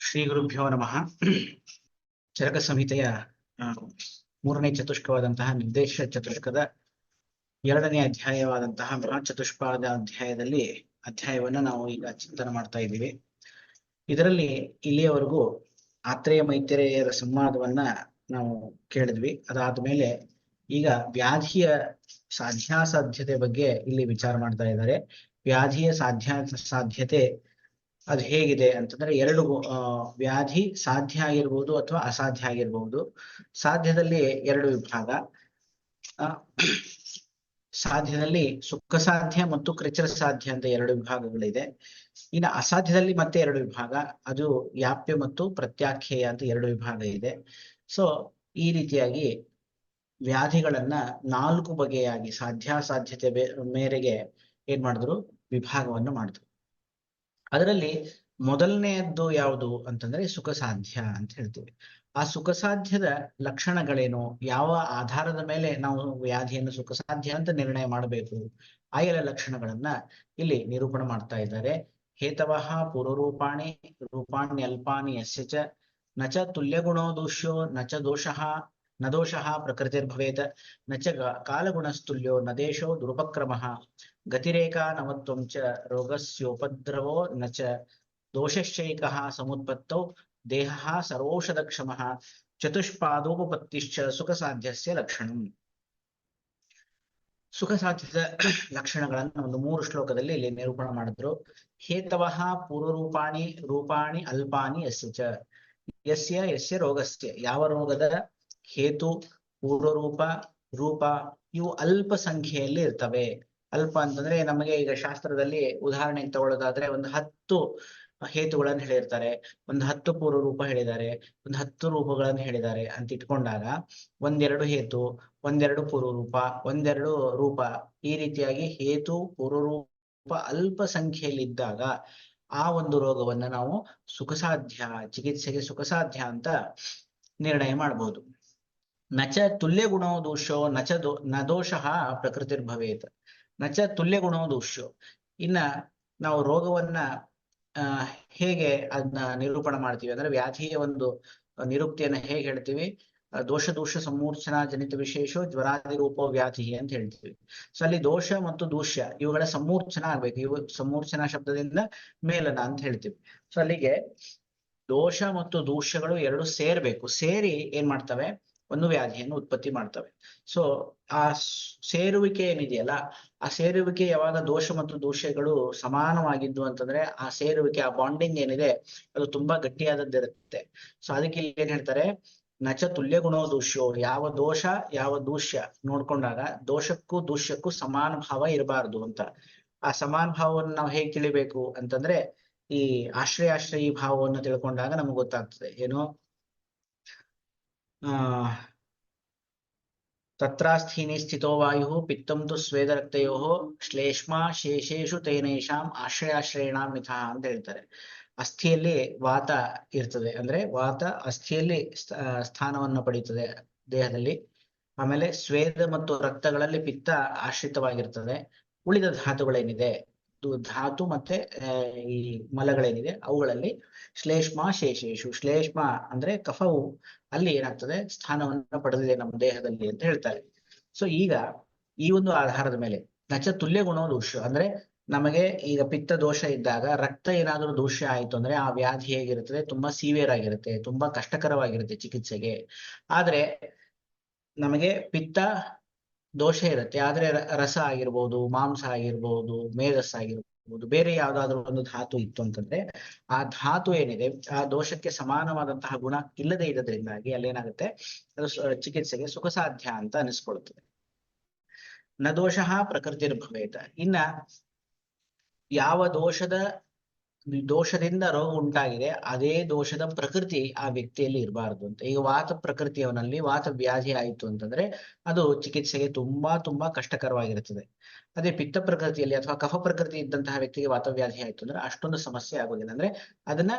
ಶ್ರೀ ಗುರುಭ್ಯೋ ನಮಃ. ಚರಕ ಸಂಹಿತೆಯ ಮೂರನೇ ಚತುಷ್ಕವಾದಂತಹ ನಿರ್ದೇಶ ಚತುಷ್ಕದ ಎರಡನೇ ಅಧ್ಯಾಯವಾದಂತಹ ಮಹಾಚತುಷ್ಪಾದ ಅಧ್ಯಾಯವನ್ನು ನಾವು ಈಗ ಚಿಂತನೆ ಮಾಡ್ತಾ ಇದ್ದೀವಿ. ಇದರಲ್ಲಿ ಇಲ್ಲಿಯವರೆಗೂ ಆತ್ರೇಯ ಮೈತ್ರೇಯರ ಸಂವಾದವನ್ನ ನಾವು ಕೇಳಿದ್ವಿ. ಅದಾದ ಮೇಲೆ ಈಗ ವ್ಯಾಧಿಯ ಸಾಧ್ಯಾಸಾಧ್ಯತೆ ಬಗ್ಗೆ ಇಲ್ಲಿ ವಿಚಾರ ಮಾಡ್ತಾ ಇದ್ದಾರೆ. ವ್ಯಾಧಿಯ ಸಾಧ್ಯತೆ ಅದು ಹೇಗಿದೆ ಅಂತಂದ್ರೆ, ಎರಡು ವ್ಯಾಧಿ ಸಾಧ್ಯ ಆಗಿರ್ಬೋದು ಅಥವಾ ಅಸಾಧ್ಯ ಆಗಿರ್ಬೋದು. ಸಾಧ್ಯದಲ್ಲಿ ಎರಡು ವಿಭಾಗ, ಸಾಧ್ಯದಲ್ಲಿ ಸುಖ ಸಾಧ್ಯ ಮತ್ತು ಕೃಚರ ಸಾಧ್ಯ ಅಂತ ಎರಡು ವಿಭಾಗಗಳಿದೆ. ಇನ್ನು ಅಸಾಧ್ಯದಲ್ಲಿ ಮತ್ತೆ ಎರಡು ವಿಭಾಗ, ಅದು ವ್ಯಾಪ್ಯ ಮತ್ತು ಪ್ರತ್ಯಾಖ್ಯೇಯ ಅಂತ ಎರಡು ವಿಭಾಗ ಇದೆ. ಸೊ ಈ ರೀತಿಯಾಗಿ ವ್ಯಾಧಿಗಳನ್ನ ನಾಲ್ಕು ಬಗೆಯಾಗಿ ಸಾಧ್ಯಾಸಾಧ್ಯತೆ ಮೇರೆಗೆ ಏನ್ ಮಾಡಿದ್ರು, ವಿಭಾಗವನ್ನು ಮಾಡಿದ್ರು. ಅದರಲ್ಲಿ ಮೊದಲನೆಯದ್ದು ಯಾವುದು ಅಂತಂದ್ರೆ ಸುಖ ಸಾಧ್ಯ ಅಂತ ಹೇಳ್ತೀವಿ. ಆ ಸುಖ ಸಾಧ್ಯದ ಲಕ್ಷಣಗಳೇನು, ಯಾವ ಆಧಾರದ ಮೇಲೆ ನಾವು ವ್ಯಾಧಿಯನ್ನು ಸುಖ ಸಾಧ್ಯ ಅಂತ ನಿರ್ಣಯ ಮಾಡಬೇಕು, ಆ ಎಲ್ಲ ಲಕ್ಷಣಗಳನ್ನ ಇಲ್ಲಿ ನಿರೂಪಣೆ ಮಾಡ್ತಾ ಇದ್ದಾರೆ. ಹೇತವಃ ಪೂರ್ವರೂಪಾಣಿ ರೂಪಾಣಿ ಅಲ್ಪಾನಿ ಯಸ್ಯ ಚ ನಚ ತುಲ್ಯಗುಣೋ ದೂಷ್ಯೋ ನಚ ದೋಷಃ ನ ದೋಷಃ ಪ್ರಕೃತಿರ್ಭವೇತ್ ನಚ ಕಾಲಗುಣಸ್ತುಲ್ಯೋ ನ ದೇಶೋ ದುರುಪಕ್ರಮಃ ಗತಿರೇಕಾ ನವತ್ವಂ ಚ ರೋಗಸ್ಯೋಪದ್ರವೋ ನಚ ದೋಷಶ್ಚೈಕಃ ಸಮುತ್ಪತ್ತೌ ದೇಹಃ ಸರ್ವೌಷಧಕ್ಷಮಃ ಚತುಷ್ಪಾದೋಪಪತ್ತಿಶ್ಚ ಸುಖ ಸಾಧ್ಯಸ್ಯ ಲಕ್ಷಣಂ. ಸುಖ ಸಾಧ್ಯದ ಲಕ್ಷಣಗಳನ್ನು ಒಂದು 3 ಶ್ಲೋಕದಲ್ಲಿ ಇಲ್ಲಿ ನಿರೂಪಣೆ ಮಾಡಿದ್ರು. ಹೇತವಃ ಪೂರ್ವರೂಪಾಣಿ ರೂಪಾಣಿ ಅಲ್ಪಾನಿ ಯಸ್ಯ ಚ, ಯಸ್ಯ ರೋಗಸ್ಯ, ಯಾವ ರೋಗದ ಹೇತು, ಪೂರ್ವರೂಪ, ರೂಪ ಇವು ಅಲ್ಪ ಸಂಖ್ಯೆಯಲ್ಲಿ ಇರ್ತವೆ. ಅಲ್ಪ ಅಂತಂದ್ರೆ ನಮಗೆ ಈಗ ಶಾಸ್ತ್ರದಲ್ಲಿ ಉದಾಹರಣೆಗೆ ತಗೊಳ್ಳೋದಾದ್ರೆ ಒಂದು 10 ಹೇತುಗಳನ್ನು ಹೇಳಿರ್ತಾರೆ, ಒಂದು 10 ಪೂರ್ವ ರೂಪ ಹೇಳಿದ್ದಾರೆ, ಒಂದು 10 ರೂಪಗಳನ್ನು ಹೇಳಿದ್ದಾರೆ ಅಂತ ಇಟ್ಕೊಂಡಾಗ ಒಂದೆರಡು ಹೇತು, ಒಂದೆರಡು ಪೂರ್ವ ರೂಪ, ಒಂದೆರಡು ರೂಪ, ಈ ರೀತಿಯಾಗಿ ಹೇತು ಪೂರ್ವರೂಪ ಅಲ್ಪ ಸಂಖ್ಯೆಯಲ್ಲಿ ಇದ್ದಾಗ ಆ ಒಂದು ರೋಗವನ್ನ ನಾವು ಸುಖಸಾಧ್ಯ, ಚಿಕಿತ್ಸೆಗೆ ಸುಖಸಾಧ್ಯ ಅಂತ ನಿರ್ಣಯ ಮಾಡಬಹುದು. ನಚ ತುಲ್ಯ ಗುಣೋ ದೋಷೋ ನ ದೋಷಃ ಪ್ರಕೃತಿರ್ಭವೇತ್. ನಚ ತುಲ್ಯ ಗುಣೋ ದೋಷೋ, ಇನ್ನ ನಾವು ರೋಗವನ್ನ ಹೇಗೆ ಅದನ್ನ ನಿರೂಪಣೆ ಮಾಡ್ತೀವಿ ಅಂದ್ರೆ, ವ್ಯಾಧಿಯ ಒಂದು ನಿರುಕ್ತಿಯನ್ನ ಹೇಗೆ ಹೇಳ್ತೀವಿ, ದೋಷ ಸಮೂರ್ಛನಾ ಜನಿತ ವಿಶೇಷೋ ಜ್ವರಾದಿ ರೂಪೋ ವ್ಯಾಧಿ ಅಂತ ಹೇಳ್ತೀವಿ. ಸೊ ಅಲ್ಲಿ ದೋಷ ಮತ್ತು ದೂಷ್ಯ ಇವುಗಳ ಸಮೂರ್ಛನ ಆಗ್ಬೇಕು. ಇವು ಸಮೂರ್ಛನಾ ಶಬ್ದದಿಂದ ಮೇಲನ ಅಂತ ಹೇಳ್ತೀವಿ. ಸೊ ಅಲ್ಲಿಗೆ ದೋಷ ಮತ್ತು ದೂಷ್ಯಗಳು ಎರಡು ಸೇರ್ಬೇಕು, ಸೇರಿ ಏನ್ ಮಾಡ್ತವೆ, ಒಂದು ವ್ಯಾಧಿಯನ್ನು ಉತ್ಪತ್ತಿ ಮಾಡ್ತವೆ. ಸೊ ಆ ಸೇರುವಿಕೆ ಏನಿದೆಯಲ್ಲ, ಆ ಸೇರುವಿಕೆ ಯಾವಾಗ ದೋಷ ಮತ್ತು ದೂಷ್ಯಗಳು ಸಮಾನವಾಗಿದ್ದು ಅಂತಂದ್ರೆ ಆ ಸೇರುವಿಕೆ, ಆ ಬಾಂಡಿಂಗ್ ಏನಿದೆ ಅದು ತುಂಬಾ ಗಟ್ಟಿಯಾದದ್ದಿರುತ್ತೆ. ಸೊ ಅದಕ್ಕೆ ಇಲ್ಲಿ ಏನ್ ಹೇಳ್ತಾರೆ, ನಚ ತುಲ್ಯ ಗುಣೋ ದೂಷ್ಯೋ, ಯಾವ ದೋಷ ಯಾವ ದೂಷ್ಯ ನೋಡ್ಕೊಂಡಾಗ ದೋಷಕ್ಕೂ ದೂಷ್ಯಕ್ಕೂ ಸಮಾನ ಭಾವ ಇರಬಾರ್ದು ಅಂತ. ಆ ಸಮಾನ ಭಾವವನ್ನು ನಾವು ಹೇಗೆ ತಿಳಿಬೇಕು ಅಂತಂದ್ರೆ, ಈ ಆಶ್ರಯಿ ಭಾವವನ್ನು ತಿಳ್ಕೊಂಡಾಗ ನಮ್ಗೆ ಗೊತ್ತಾಗ್ತದೆ. ಏನು, ತತ್ರಾಸ್ಥೀನಿ ಸ್ಥಿತೋ ವಾಯು ಪಿತ್ತಂ ತು ಸ್ವೇದ ರಕ್ತಯೋ ಶ್ಲೇಷ್ಮಾ ಶೇಷೇಷು ತೇನೇಷಾಂ ಆಶ್ರಯಾಶ್ರಯಣಾಂ ಮಿಥಃ ಅಂತ ಹೇಳ್ತಾರೆ. ಅಸ್ಥಿಯಲ್ಲಿ ವಾತ ಇರ್ತದೆ, ಅಂದ್ರೆ ವಾತ ಅಸ್ಥಿಯಲ್ಲಿ ಸ್ಥಾನವನ್ನು ಪಡೀತದೆ ದೇಹದಲ್ಲಿ. ಆಮೇಲೆ ಸ್ವೇದ ಮತ್ತು ರಕ್ತಗಳಲ್ಲಿ ಪಿತ್ತ ಆಶ್ರಿತವಾಗಿರ್ತದೆ. ಉಳಿದ ಧಾತುಗಳೇನಿದೆ, ಧಾತು ಮತ್ತೆ ಈ ಮಲಗಳೇನಿದೆ ಅವುಗಳಲ್ಲಿ ಶ್ಲೇಷ್ಮ ಶೇಷೇಶು, ಶ್ಲೇಷ್ಮ ಅಂದ್ರೆ ಕಫವು ಅಲ್ಲಿ ಏನಾಗ್ತದೆ, ಸ್ಥಾನವನ್ನು ಪಡೆದಿದೆ ನಮ್ಮ ದೇಹದಲ್ಲಿ ಅಂತ ಹೇಳ್ತಾರೆ. ಸೊ ಈಗ ಈ ಒಂದು ಆಧಾರದ ಮೇಲೆ ನಚ ತುಲ್ಯ ಗುಣೋ ದೋಷ ಅಂದ್ರೆ, ನಮಗೆ ಈಗ ಪಿತ್ತ ದೋಷ ಇದ್ದಾಗ ರಕ್ತ ಏನಾದರೂ ದೋಷ ಆಯಿತು ಅಂದ್ರೆ ಆ ವ್ಯಾಧಿ ಹೇಗಿರುತ್ತದೆ, ತುಂಬಾ ಸಿವಿಯರ್ ಆಗಿರುತ್ತೆ, ತುಂಬಾ ಕಷ್ಟಕರವಾಗಿರುತ್ತೆ ಚಿಕಿತ್ಸೆಗೆ. ಆದ್ರೆ ನಮಗೆ ಪಿತ್ತ ದೋಷ ಇರುತ್ತೆ, ಆದ್ರೆ ರಸ ಆಗಿರ್ಬೋದು, ಮಾಂಸ ಆಗಿರ್ಬೋದು, ಮೇಧಸ್ಸಾಗಿರ್ಬೋದು, ಬೇರೆ ಯಾವ್ದಾದ್ರು ಒಂದು ಧಾತು ಇತ್ತು ಅಂತಂದ್ರೆ ಆ ಧಾತು ಏನಿದೆ ಆ ದೋಷಕ್ಕೆ ಸಮಾನವಾದಂತಹ ಗುಣ ಇಲ್ಲದೆ ಇರೋದ್ರಿಂದಾಗಿ ಅಲ್ಲೇನಾಗುತ್ತೆ, ಅದು ಚಿಕಿತ್ಸೆಗೆ ಸುಖ ಸಾಧ್ಯ ಅಂತ ಅನಿಸ್ಕೊಳ್ತದೆ. ನ ದೋಷಃ ಪ್ರಕೃತಿರ್ಭವೇತ್. ಇನ್ನ ಯಾವ ದೋಷದಿಂದ ರೋಗ ಉಂಟಾಗಿದೆ ಅದೇ ದೋಷದ ಪ್ರಕೃತಿ ಆ ವ್ಯಕ್ತಿಯಲ್ಲಿ ಇರಬಾರ್ದು ಅಂತ. ಈಗ ವಾತ ಪ್ರಕೃತಿಯವನಲ್ಲಿ ವಾತ ವ್ಯಾಧಿ ಆಯಿತು ಅಂತಂದ್ರೆ ಅದು ಚಿಕಿತ್ಸೆಗೆ ತುಂಬಾ ಕಷ್ಟಕರವಾಗಿರುತ್ತದೆ. ಅದೇ ಪಿತ್ತ ಪ್ರಕೃತಿಯಲ್ಲಿ ಅಥವಾ ಕಫ ಪ್ರಕೃತಿ ಇದ್ದಂತಹ ವ್ಯಕ್ತಿಗೆ ವಾತವ್ಯಾಧಿ ಆಯ್ತು ಅಂದ್ರೆ ಅಷ್ಟೊಂದು ಸಮಸ್ಯೆ ಆಗೋದಿಲ್ಲ. ಅಂದ್ರೆ ಅದನ್ನ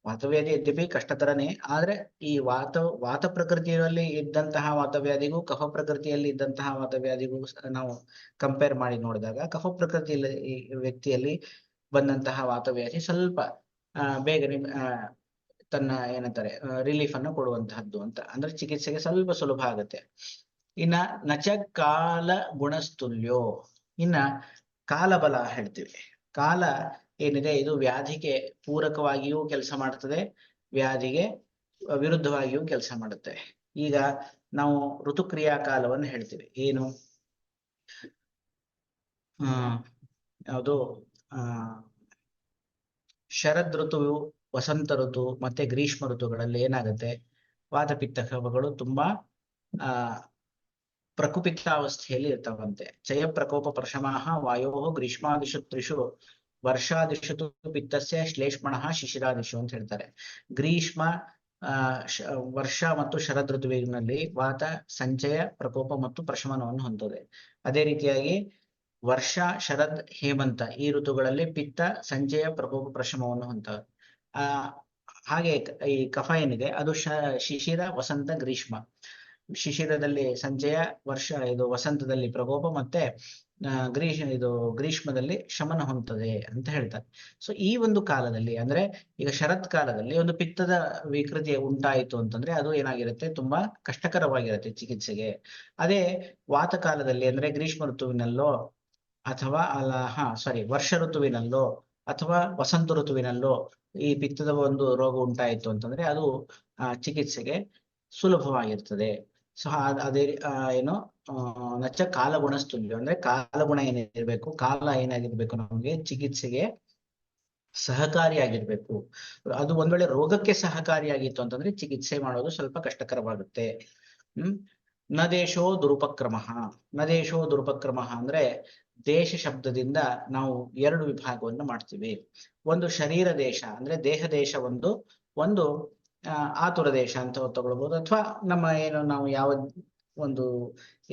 ವಾತವ್ಯಾಧಿ ಯದ್ಯಪಿ ಕಷ್ಟತರನೇ, ಆದ್ರೆ ಈ ವಾತ ಪ್ರಕೃತಿಯಲ್ಲಿ ಇದ್ದಂತಹ ವಾತವ್ಯಾಧಿಗೂ ಕಫ ಪ್ರಕೃತಿಯಲ್ಲಿ ಇದ್ದಂತಹ ವಾತವ್ಯಾಧಿಗೂ ನಾವು ಕಂಪೇರ್ ಮಾಡಿ ನೋಡಿದಾಗ ಕಫ ಪ್ರಕೃತಿಯಲ್ಲಿ ವ್ಯಕ್ತಿಯಲ್ಲಿ ಬಂದಂತಹ ವಾತವ್ಯಾಧಿ ಸ್ವಲ್ಪ ಬೇಗನೆ ತನ್ನ ಏನಂತಾರೆ ರಿಲೀಫ್ ಅನ್ನು ಕೊಡುವಂತಹದ್ದು ಅಂತ. ಅಂದ್ರೆ ಚಿಕಿತ್ಸೆಗೆ ಸ್ವಲ್ಪ ಸುಲಭ ಆಗುತ್ತೆ. ಇನ್ನ ನಚ ಕಾಲ ಗುಣಸ್ತುಲ್ಯೋ, ಇನ್ನ ಕಾಲಬಲ ಹೇಳ್ತೀವಿ. ಕಾಲ ಏನಿದೆ ಇದು ವ್ಯಾಧಿಗೆ ಪೂರಕವಾಗಿಯೂ ಕೆಲಸ ಮಾಡ್ತದೆ, ವ್ಯಾಧಿಗೆ ವಿರುದ್ಧವಾಗಿಯೂ ಕೆಲಸ ಮಾಡುತ್ತೆ. ಈಗ ನಾವು ಋತುಕ್ರಿಯಾ ಕಾಲವನ್ನು ಹೇಳ್ತೀವಿ. ಏನು ಯಾವುದು ಶರದ್ ಋತು, ವಸಂತ ಋತು ಮತ್ತೆ ಗ್ರೀಷ್ಮ ಋತುಗಳಲ್ಲಿ ಏನಾಗುತ್ತೆ, ವಾತಪಿತ್ತ ಕಫಗಳು ತುಂಬಾ ಪ್ರಕುಪಿತಾವಸ್ಥೆಯಲ್ಲಿ ಇರ್ತಾವಂತೆ. ಚಯ ಪ್ರಕೋಪ ಪ್ರಶಮಃ ವಾಯೋ ಗ್ರೀಷ್ಮಾದಿಶು ತ್ರಿಷು ವರ್ಷಾದಿಶು ಪಿತ್ತಸ್ಯ ಶ್ಲೇಷ್ಮಣಃ ಶಿಶಿರಾದಿಶು ಅಂತ ಹೇಳ್ತಾರೆ. ಗ್ರೀಷ್ಮ ವರ್ಷ ಮತ್ತು ಶರದ್ ಋತುವಿನಲ್ಲಿ ವಾತ ಸಂಚಯ ಪ್ರಕೋಪ ಮತ್ತು ಪ್ರಶಮನವನ್ನು ಹೊಂದಿದೆ. ಅದೇ ರೀತಿಯಾಗಿ ವರ್ಷ ಶರದ್ ಹೇಮಂತ ಈ ಋತುಗಳಲ್ಲಿ ಪಿತ್ತ ಸಂಚಯ ಪ್ರಕೋಪ ಪ್ರಶಮವನ್ನು ಹೊಂದಿದೆ. ಹಾಗೆ ಈ ಕಫ ಏನಿದೆ ಅದು ಶಿಶಿರ ವಸಂತ ಗ್ರೀಷ್ಮ. ಶಿಶಿರದಲ್ಲಿ ಸಂಚಯ, ವರ್ಷ ಇದು ವಸಂತದಲ್ಲಿ ಪ್ರಕೋಪ, ಮತ್ತೆ ಗ್ರೀಷ್ಮದಲ್ಲಿ ಶಮನ ಹೊಂದುತ್ತದೆ ಅಂತ ಹೇಳ್ತಾರೆ. ಸೊ ಈ ಒಂದು ಕಾಲದಲ್ಲಿ ಅಂದ್ರೆ ಈಗ ಶರತ್ ಕಾಲದಲ್ಲಿ ಒಂದು ಪಿತ್ತದ ವಿಕೃತಿ ಉಂಟಾಯಿತು ಅಂತಂದ್ರೆ ಅದು ಏನಾಗಿರುತ್ತೆ, ತುಂಬಾ ಕಷ್ಟಕರವಾಗಿರುತ್ತೆ ಚಿಕಿತ್ಸೆಗೆ. ಅದೇ ವಾತ ಕಾಲದಲ್ಲಿ ಅಂದ್ರೆ ಗ್ರೀಷ್ಮ ಋತುವಿನಲ್ಲೋ ಅಥವಾ ವರ್ಷ ಋತುವಿನಲ್ಲೋ ಅಥವಾ ವಸಂತ ಋತುವಿನಲ್ಲೋ ಈ ಪಿತ್ತದ ಒಂದು ರೋಗ ಉಂಟಾಯಿತು ಅಂತಂದ್ರೆ ಅದು ಚಿಕಿತ್ಸೆಗೆ ಸುಲಭವಾಗಿರ್ತದೆ. ಸೊ ಅದೇ ಏನು ನಚ್ಚ ಕಾಲಗುಣಸ್ತುಲ್ಯ ಅಂದ್ರೆ ಕಾಲಗುಣ ಏನಿರ್ಬೇಕು, ಕಾಲ ಏನಾಗಿರ್ಬೇಕು, ನಮಗೆ ಚಿಕಿತ್ಸೆಗೆ ಸಹಕಾರಿಯಾಗಿರ್ಬೇಕು. ಅದು ಒಂದ್ ವೇಳೆ ರೋಗಕ್ಕೆ ಸಹಕಾರಿಯಾಗಿತ್ತು ಅಂತಂದ್ರೆ ಚಿಕಿತ್ಸೆ ಮಾಡೋದು ಸ್ವಲ್ಪ ಕಷ್ಟಕರವಾಗುತ್ತೆ. ನ ದೇಶೋ ದುರುಪಕ್ರಮ. ನ ದೇಶೋ ದುರುಪಕ್ರಮ ಅಂದ್ರೆ ದೇಶ ಶಬ್ದದಿಂದ ನಾವು ಎರಡು ವಿಭಾಗವನ್ನು ಮಾಡ್ತೀವಿ. ಒಂದು ಶರೀರ ದೇಶ ಅಂದ್ರೆ ದೇಹ ದೇಶ, ಒಂದು ಆತುರ ದೇಶ ಅಂತ ತಗೊಳ್ಬಹುದು. ಅಥವಾ ನಮ್ಮ ಏನು ನಾವು ಯಾವ ಒಂದು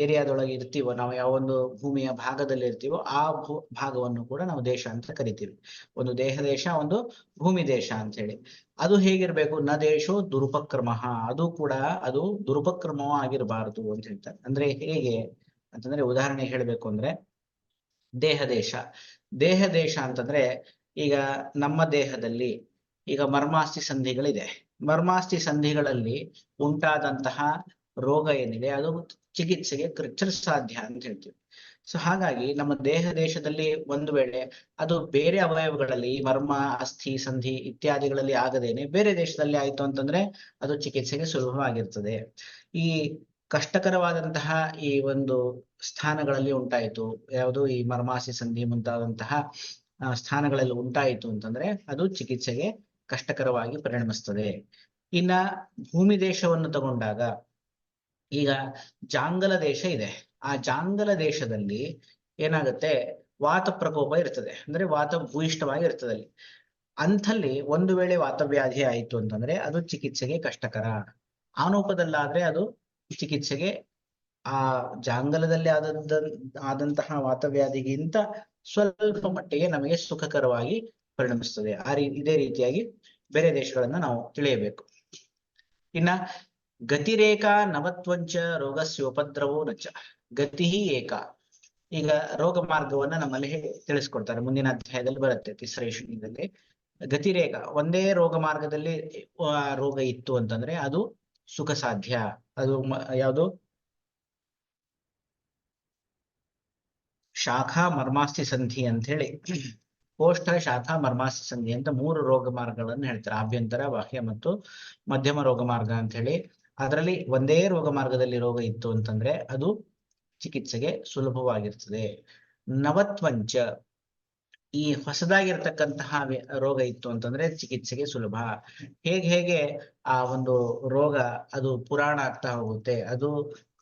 ಏರಿಯಾದೊಳಗೆ ಇರ್ತೀವೋ, ನಾವು ಯಾವ ಒಂದು ಭೂಮಿಯ ಭಾಗದಲ್ಲಿ ಇರ್ತೀವೋ ಆ ಭಾಗವನ್ನು ಕೂಡ ನಾವು ದೇಶ ಅಂತ ಕರಿತೀವಿ. ಒಂದು ದೇಹ ದೇಶ, ಒಂದು ಭೂಮಿ ದೇಶ ಅಂತ ಹೇಳಿ. ಅದು ಹೇಗಿರ್ಬೇಕು, ನ ದೇಶೋ ದುರುಪಕ್ರಮ, ಅದು ದುರುಪಕ್ರಮವೂ ಆಗಿರಬಾರದು ಅಂತ ಹೇಳ್ತಾರೆ. ಅಂದ್ರೆ ಹೇಗೆ ಅಂತಂದ್ರೆ ಉದಾಹರಣೆ ಹೇಳ್ಬೇಕು ಅಂದ್ರೆ ದೇಹ ದೇಶ ಅಂತಂದ್ರೆ ಈಗ ನಮ್ಮ ದೇಹದಲ್ಲಿ ಈಗ ಮರ್ಮಾಸ್ಥಿ ಸಂಧಿಗಳಿದೆ. ಮರ್ಮಾಸ್ಥಿ ಸಂಧಿಗಳಲ್ಲಿ ಉಂಟಾದಂತಹ ರೋಗ ಏನಿದೆ ಅದು ಚಿಕಿತ್ಸೆಗೆ ಸಾಧ್ಯ ಅಂತ ಹೇಳ್ತೀವಿ. ಸೊ ಹಾಗಾಗಿ ನಮ್ಮ ದೇಶದಲ್ಲಿ ಒಂದು ವೇಳೆ ಅದು ಬೇರೆ ಅವಯವಗಳಲ್ಲಿ ಈ ಮರ್ಮ, ಅಸ್ಥಿ, ಸಂಧಿ ಇತ್ಯಾದಿಗಳಲ್ಲಿ ಆಗದೇನೆ ಬೇರೆ ದೇಶದಲ್ಲಿ ಆಯ್ತು ಅಂತಂದ್ರೆ ಅದು ಚಿಕಿತ್ಸೆಗೆ ಸುಲಭವಾಗಿರ್ತದೆ. ಈ ಕಷ್ಟಕರವಾದಂತಹ ಈ ಒಂದು ಸ್ಥಾನಗಳಲ್ಲಿ ಉಂಟಾಯಿತು, ಯಾವುದು ಈ ಮರ್ಮಾಸ್ಥಿ ಸಂಧಿ ಮುಂತಾದಂತಹ ಸ್ಥಾನಗಳಲ್ಲಿ ಉಂಟಾಯಿತು ಅಂತಂದ್ರೆ ಅದು ಚಿಕಿತ್ಸೆಗೆ ಕಷ್ಟಕರವಾಗಿ ಪರಿಣಮಿಸ್ತದೆ. ಇನ್ನ ಭೂಮಿ ದೇಶವನ್ನು ತಗೊಂಡಾಗ ಈಗ ಜಾಂಗಲ ದೇಶ ಇದೆ. ಆ ಜಾಂಗಲ ದೇಶದಲ್ಲಿ ಏನಾಗುತ್ತೆ, ವಾತ ಪ್ರಕೋಪ ಇರ್ತದೆ, ಅಂದ್ರೆ ವಾತ ಭೂಯಿಷ್ಠವಾಗಿ ಇರ್ತದೆ ಅಲ್ಲಿ. ಅಂಥಲ್ಲಿ ಒಂದು ವೇಳೆ ವಾತವ್ಯಾಧಿ ಆಯಿತು ಅಂತಂದ್ರೆ ಅದು ಚಿಕಿತ್ಸೆಗೆ ಕಷ್ಟಕರ. ಆನೋಪದಲ್ಲಾದ್ರೆ ಅದು ಚಿಕಿತ್ಸೆಗೆ ಆ ಜಾಂಗಲದಲ್ಲಿ ಆದಂತಹ ವಾತವ್ಯಾಧಿಗಿಂತ ಸ್ವಲ್ಪ ಮಟ್ಟಿಗೆ ನಮಗೆ ಸುಖಕರವಾಗಿ ಪರಿಣಮಿಸ್ತದೆ. ಇದೇ ರೀತಿಯಾಗಿ ಬೇರೆ ದೇಶಗಳನ್ನ ನಾವು ತಿಳಿಯಬೇಕು. ಇನ್ನ ಗತಿರೇಖಾ ನವತ್ವಂಚ ರೋಗಸ್ಯೋಪದ್ರವೋ ನಚ. ಗತಿ ಏಕ, ಈಗ ರೋಗ ಮಾರ್ಗವನ್ನ ನಮ್ಮಲ್ಲಿ ತಿಳಿಸ್ಕೊಡ್ತಾರೆ, ಮುಂದಿನ ಅಧ್ಯಾಯದಲ್ಲಿ ಬರುತ್ತೆ ತಿಸ್ರೇಷಣದಲ್ಲಿ. ಗತಿರೇಖ ಒಂದೇ ರೋಗ ಮಾರ್ಗದಲ್ಲಿ ರೋಗ ಇತ್ತು ಅಂತಂದ್ರೆ ಅದು ಸುಖ ಸಾಧ್ಯ. ಅದು ಯಾವುದು, ಶಾಖಾ ಮರ್ಮಾಸ್ಥಿ ಸಂಧಿ ಅಂತ ಹೇಳಿ, ಕೋಷ್ಠ ಶಾಖಾ ಮರ್ಮಾಸ್ಥಿ ಸಂಧಿ ಅಂತ 3 ರೋಗ ಮಾರ್ಗಗಳನ್ನು ಹೇಳ್ತಾರೆ. ಆಭ್ಯಂತರ, ಬಾಹ್ಯ ಮತ್ತು ಮಧ್ಯಮ ರೋಗ ಮಾರ್ಗ ಅಂತ ಹೇಳಿ. ಅದರಲ್ಲಿ ಒಂದೇ ರೋಗ ಮಾರ್ಗದಲ್ಲಿ ರೋಗ ಇತ್ತು ಅಂತಂದ್ರೆ ಅದು ಚಿಕಿತ್ಸೆಗೆ ಸುಲಭವಾಗಿರ್ತದೆ. ನವತ್ವಂಚ, ಈ ಹೊಸದಾಗಿರ್ತಕ್ಕಂತಹ ರೋಗ ಇತ್ತು ಅಂತಂದ್ರೆ ಚಿಕಿತ್ಸೆಗೆ ಸುಲಭ. ಹೇಗೆ ಆ ಒಂದು ರೋಗ ಅದು ಪುರಾಣ ಆಗ್ತಾ ಹೋಗುತ್ತೆ, ಅದು